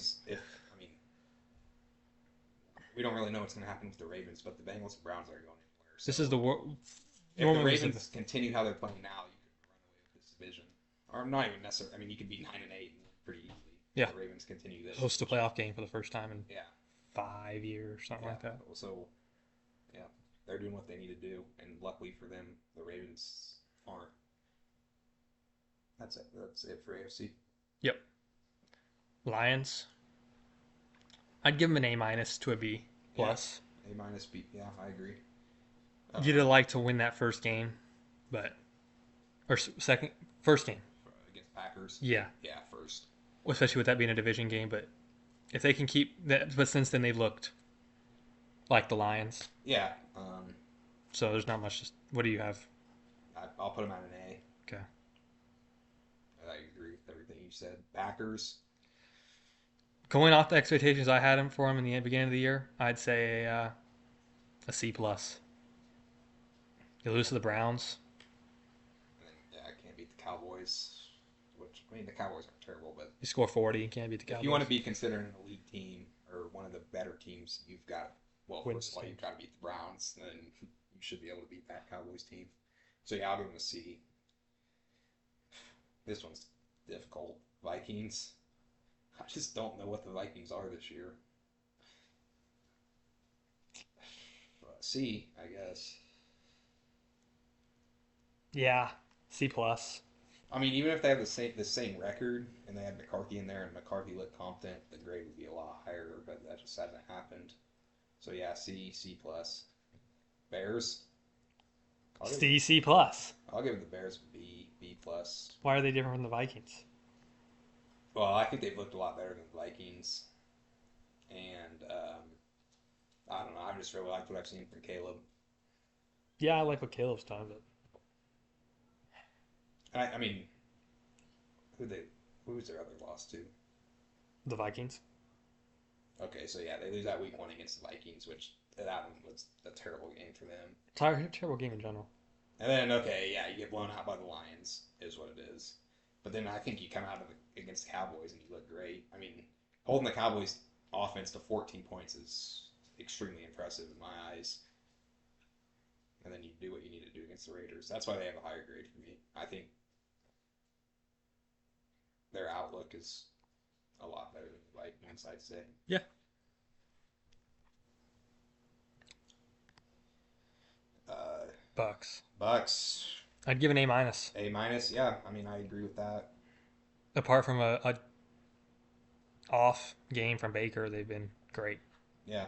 we don't really know what's going to happen with the Ravens, but the Bengals and Browns aren't going anywhere. So This is the if the Ravens continue how they're playing now, you could run away with this division, or not even necessarily. I mean, you could be 9-8 and pretty easily. Yeah. The Ravens continue this. host a playoff game for the first time in Yeah. 5 years, something like that. So, yeah, they're doing what they need to do, and luckily for them, the Ravens aren't. That's it. That's it for AFC. Yep. Lions. I'd give them an A minus to a B plus. A minus B. Yeah, I agree. You'd have liked to win that first game, but first game. Against Packers. Yeah, Yeah, first. especially with that being a division game. But if they can keep that, but since then they've looked like the Lions. Yeah. So there's not much. What do you have? I'll put them at an A. Okay. I agree with everything you said. Packers. Going off the expectations I had for them in the beginning of the year, I'd say a C plus. You lose to the Browns. And then, yeah, I can't beat the Cowboys. Which, I mean, the Cowboys are terrible, but You score 40, you can't beat the Cowboys. if you want to be considered an elite team or one of the better teams, you've got, well, Win first of all, team. you've got to beat the Browns, then you should be able to beat that Cowboys team. So, yeah, I'll give them a C. This one's difficult. Vikings. I just don't know what the Vikings are this year. C, I guess. Yeah, C plus. I mean, even if they have the same record and they had McCarthy in there and McCarthy looked competent, the grade would be a lot higher, but that just hasn't happened. So yeah, C plus. Bears. C plus. I'll give the Bears B plus. Why are they different from the Vikings? Well, I think they've looked a lot better than the Vikings, and I don't know. I just really liked what I've seen from Caleb. Yeah, I like what Caleb's done, but I mean, who's their other loss to? the Vikings. Okay, so yeah, they lose that week 1 against the Vikings, which that one was a terrible game for them. Terrible game in general. And then, okay, yeah, you get blown out by the Lions, is what it is. But then I think you come out against the Cowboys and you look great. I mean, holding the Cowboys offense to 14 points is extremely impressive in my eyes. And then you do what you need to do against the Raiders. That's why they have a higher grade for me. I think their outlook is a lot better than the Vikings, I'd say. Yeah. Bucks. I'd give an A minus. A minus. Yeah, I mean, I agree with that. Apart from a off game from Baker, they've been great. Yeah.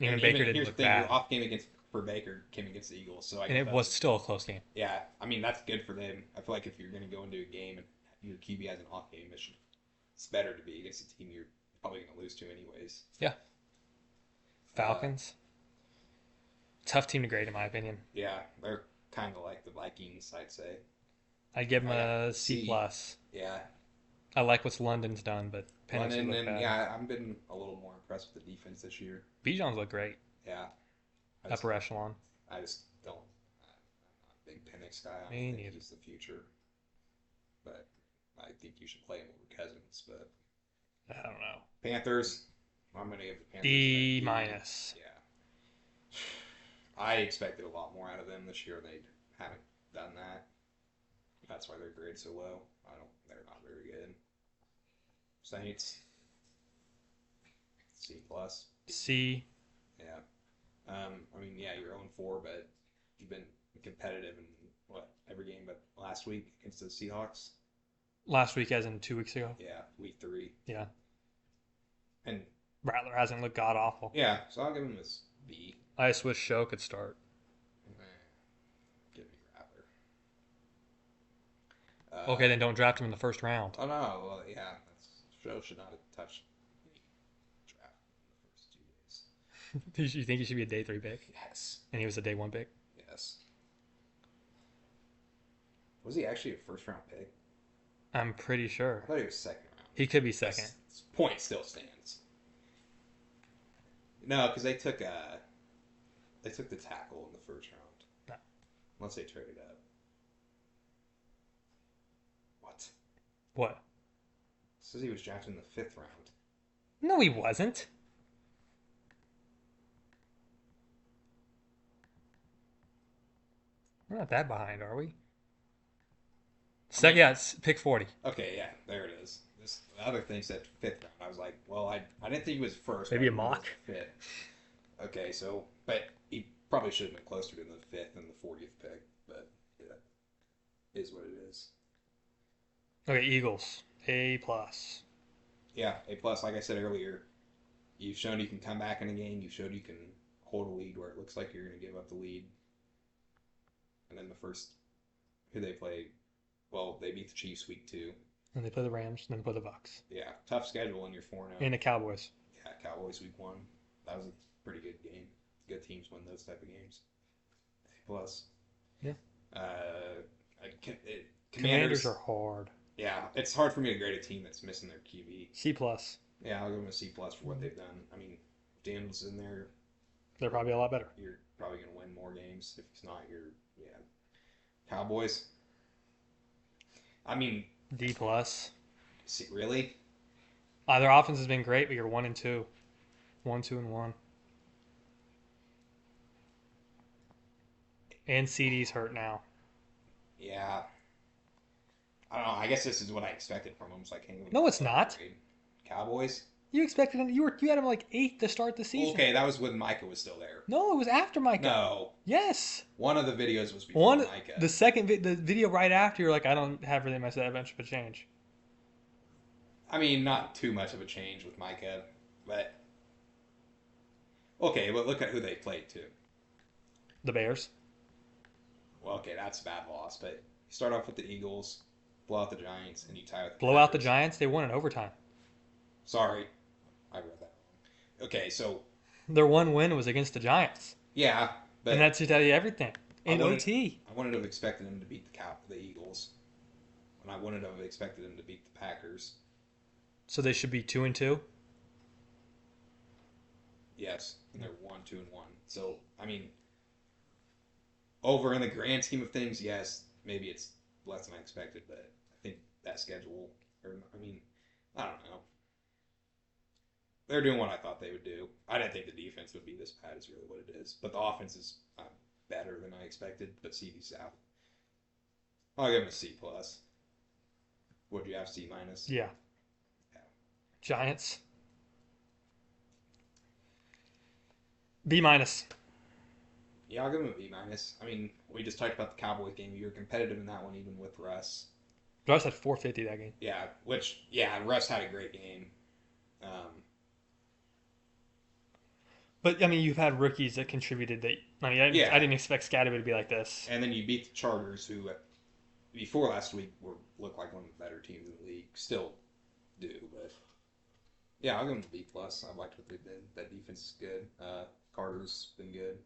Even And Baker here's didn't the look thing, bad, your off game for Baker came against the Eagles, so and it was still a close game. Yeah, I mean that's good for them. I feel like if you're going to go into a game and your QB has an off game, it's better to be against a team you're probably going to lose to anyways. Yeah. Falcons. Tough team to grade, in my opinion. Yeah, they're kind of like the Vikings, I'd say. I'd give them a C plus. Yeah, I like what London's done, but Penix London, looked and bad. yeah, I've been a little more impressed with the defense this year. Bijan's look great. Yeah, Upper echelon. I just don't. I'm not a big Penix guy. I Me don't think neither. he's the future, but I think you should play him over Cousins. But I don't know. Panthers, I'm gonna give the Panthers D an minus. Yeah, I expected a lot more out of them this year. They haven't done that. That's why their grade's so low. They're not very good. Saints, C plus. C. Yeah. I mean, yeah, you're 0-4, but you've been competitive in every game but last week against the Seahawks. Last week, as in 2 weeks ago. Yeah, week 3. Yeah. And Rattler hasn't looked god awful. yeah, so I'll give him this B. I just wish Show could start. Give me Rattler. Okay, then don't draft him in the first round. Oh no, well yeah, Show should not have touched the draft in the first 2 days. You think he should be a day 3 pick? Yes. And he was a day 1 pick? Yes. Was he actually a first round pick? I'm pretty I sure. thought he was second round. He could be second. This point still stands. No, because they took the tackle in the first round. No. Unless they traded up. What? What? It says he was drafted in the 5th round. No, he wasn't. We're not that behind, are we? Yeah, it's pick 40. Okay, yeah, there it is. The other thing said 5th round. I was like, well, I didn't think he was first. Maybe I a think he was mock? 5th. Okay, so but he probably should have been closer to the 5th than the 40th pick. But yeah, is what it is. Okay, Eagles. A plus. Yeah, A plus. Like I said earlier, you've shown you can come back in a game. You've showed you can hold a lead where it looks like you're going to give up the lead. And then the first, who they play, well, they beat the Chiefs week 2. And they play the Rams, and then play the Bucks. Yeah, tough schedule in your 4-0. And the Cowboys. Yeah, Cowboys week 1. That was a pretty good game. Good teams win those type of games. A plus. Yeah. Commanders are hard. Yeah, it's hard for me to grade a team that's missing their QB. C plus. Yeah, I'll give them a C plus for what they've done. I mean, Daniels in there. They're probably a lot better. You're probably going to win more games. If it's not, Cowboys. I mean, D plus. see, really? Their offense has been great, but you're 1-2. 1-2-1. And CD's hurt now. Yeah. I don't know. I guess this is what I expected from them. It's like, hey, No, it's not. Cowboys. You expected him. You had him like 8th to start the season. Okay, that was when Micah was still there. No, it was after Micah. No, Yes. one of the videos was before Micah. The video right after, you're like, I don't have really much that much of a change. I mean, not too much of a change with Micah, but okay. But look at who they played too. The Bears. Well, okay, that's a bad loss. But you start off with the Eagles, blow out the Giants, and you tie with the Blow out the Packers. Giants. They won in overtime. Sorry, I read that wrong. Okay, so Their one win was against the Giants. yeah, but And that should tell you everything. In OT. I wouldn't have expected them to beat the Eagles, and I wouldn't have expected them to beat the Packers. So they should be 2-2. Yes, and they're 1-2-1. So I mean, over in the grand scheme of things, yes, maybe it's less than I expected, but I think that schedule, I don't know. They're doing what I thought they would do. I didn't think the defense would be this bad, is really what it is. But the offense is better than I expected. But CD's South, I'll give them a C plus. Would you have C minus? Yeah. Giants. B minus. Yeah, I'll give them a B minus. I mean, we just talked about the Cowboys game. You were competitive in that one, even with Russ. Russ had 450 that game. Yeah, Russ had a great game. But, I mean, you've had rookies that contributed. I didn't expect Scatterby to be like this. And then you beat the Chargers, who before last week looked like one of the better teams in the league. Still do, but yeah, I'll give them a B plus. I liked what they did. That defense is good. Carter's been good.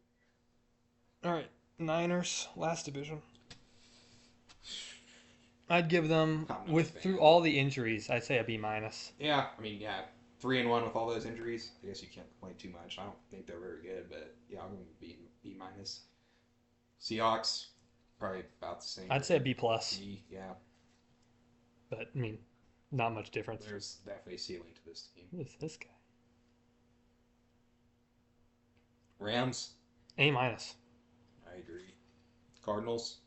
All right, Niners, last division. I'd give them, through all the injuries, I'd say a B minus. Yeah, I mean, 3-1 with all those injuries. I guess you can't complain too much. I don't think they're very good, but yeah, I'll give them a B minus. Seahawks, probably about the same. I'd say a B plus. B, yeah. But, I mean, not much difference. There's definitely a ceiling to this team. Who is this guy? Rams, A minus. I agree. Cardinals,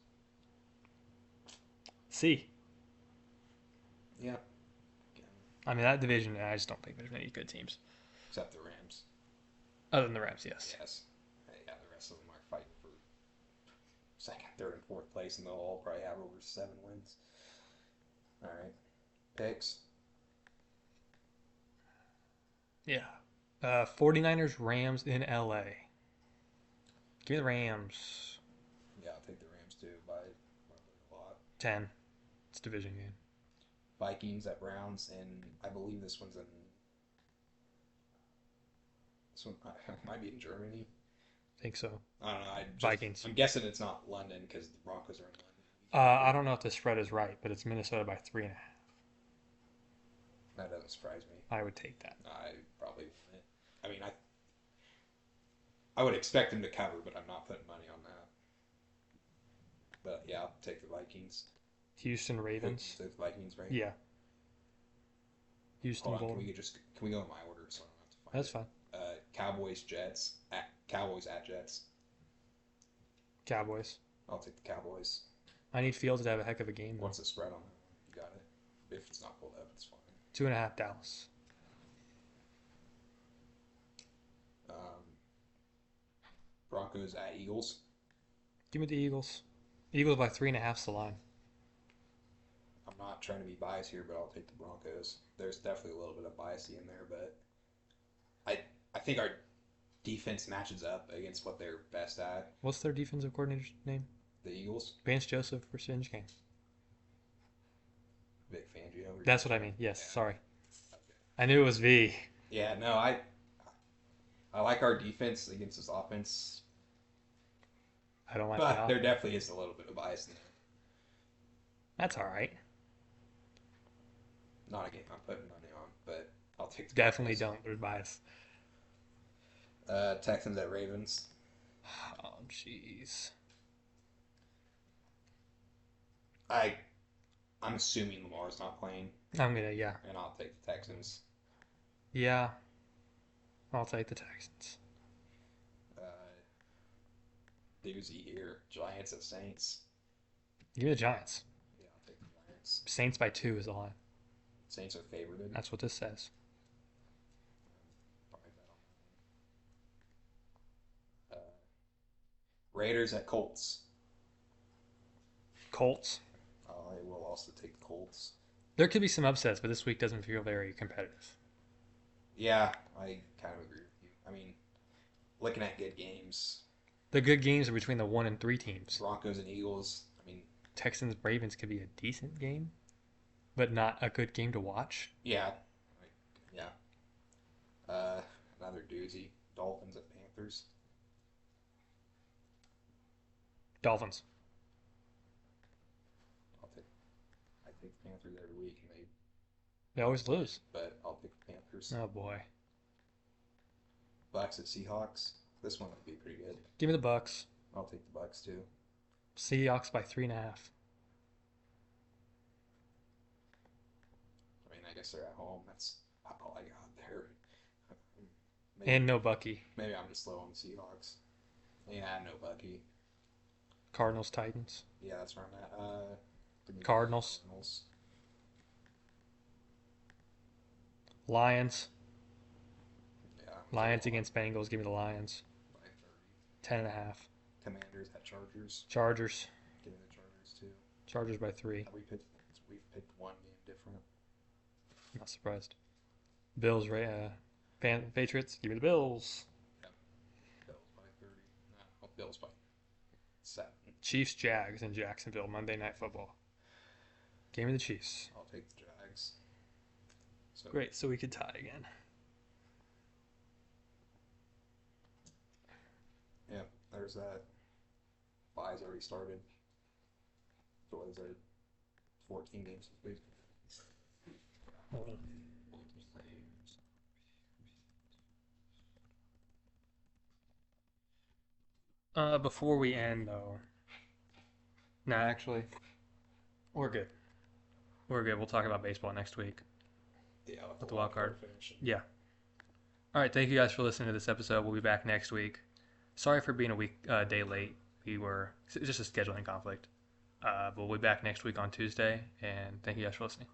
C. yeah. I mean, that division, I just don't think there's any good teams. Except the Rams. Other than the Rams, yes. Yes. second, third, and fourth place, and they'll all probably have over 7 wins. All right, picks. Yeah. 49ers, Rams in LA. Give me the Rams. Yeah, I'll take the Rams too by a lot. 10. It's a division game. Vikings at Browns, and I believe this one might be in Germany. Think so. I don't know. Vikings. I'm guessing it's not London because the Broncos are in London. I don't know if the spread is right, but it's Minnesota by 3.5. That doesn't surprise me. I would take that. I probably wouldn't. I mean, I would expect them to cover, but I'm not putting money on that. But yeah, I'll take the Vikings. Houston Ravens. The Vikings, right? Yeah. Houston Hold on, Golden. can we go in my order so I don't have to find That's it? fine. Cowboys, Jets. Cowboys at Jets. Cowboys. I'll take the Cowboys. I need Fields to have a heck of a game. What's the spread on that one? You got it. If it's not pulled up, it's fine. 2.5 Dallas. Broncos at Eagles. Give me the Eagles. Eagles by 3.5's the line. I'm not trying to be biased here, but I'll take the Broncos. There's definitely a little bit of bias in there, but I think our defense matches up against what they're best at. What's their defensive coordinator's name? The Eagles. Vance Joseph for Singe game. Vic Fangio. That's what I mean. Yes, Yeah. sorry. Okay. I knew it was V. Yeah, no, I like our defense against this offense, I don't like but that. there definitely is a little bit of bias in there. That's all right. Not a game I'm putting money on, but I'll take the Definitely Broncos. don't. There's bias. Texans at Ravens. Oh, jeez. I'm assuming Lamar's not playing, I'm going to, yeah. and I'll take the Texans. Yeah. I'll take the Texans. Doozy here. Giants at Saints. Give me the Giants. Yeah, I'll take the Giants. Saints by 2 is the line. Saints are favored. That's what this says. Probably bet on that one. Raiders at Colts. Colts. I will also take the Colts. There could be some upsets, but this week doesn't feel very competitive. Yeah, I kind of agree with you. I mean, looking at good games, The good games are between the 1 and 3 teams. Broncos and Eagles. I mean, Texans Ravens could be a decent game, but not a good game to watch. yeah, yeah. Another doozy. Dolphins at Panthers. Dolphins. I take the Panthers every week, and They always lose. but I'll pick the Panthers. Oh boy. Bucks at Seahawks. This one would be pretty good. Give me the Bucks. I'll take the Bucks too. Seahawks by 3.5. I mean, I guess they're at home. That's all I got there. Maybe, And no Bucky. maybe I'm just low on the Seahawks. Yeah, no Bucky. Cardinals Titans. Yeah, that's where I'm at. Give me the Cardinals. Cardinals. Lions. Yeah. Lions against Bengals. Give me the Lions. By 10.5. Commanders at Chargers. Chargers. Give me the Chargers too. Chargers by 3. We've picked one game different. Not surprised. Bills. Patriots. Give me the Bills. Bills by 30. No, Bills by 7. Chiefs Jags in Jacksonville. Monday Night Football. Give me the Chiefs. I'll take the Jags. So Great. So we could tie again. yeah, there's that. Bye's already started. So what is there? 14 games this week. Before we end though. Nah, actually, we're good. We're good. We'll talk about baseball next week. Yeah, With the wild card. finish. Yeah. All right. Thank you guys for listening to this episode. We'll be back next week. Sorry for being a day late. It's just a scheduling conflict. But we'll be back next week on Tuesday. And thank you guys for listening.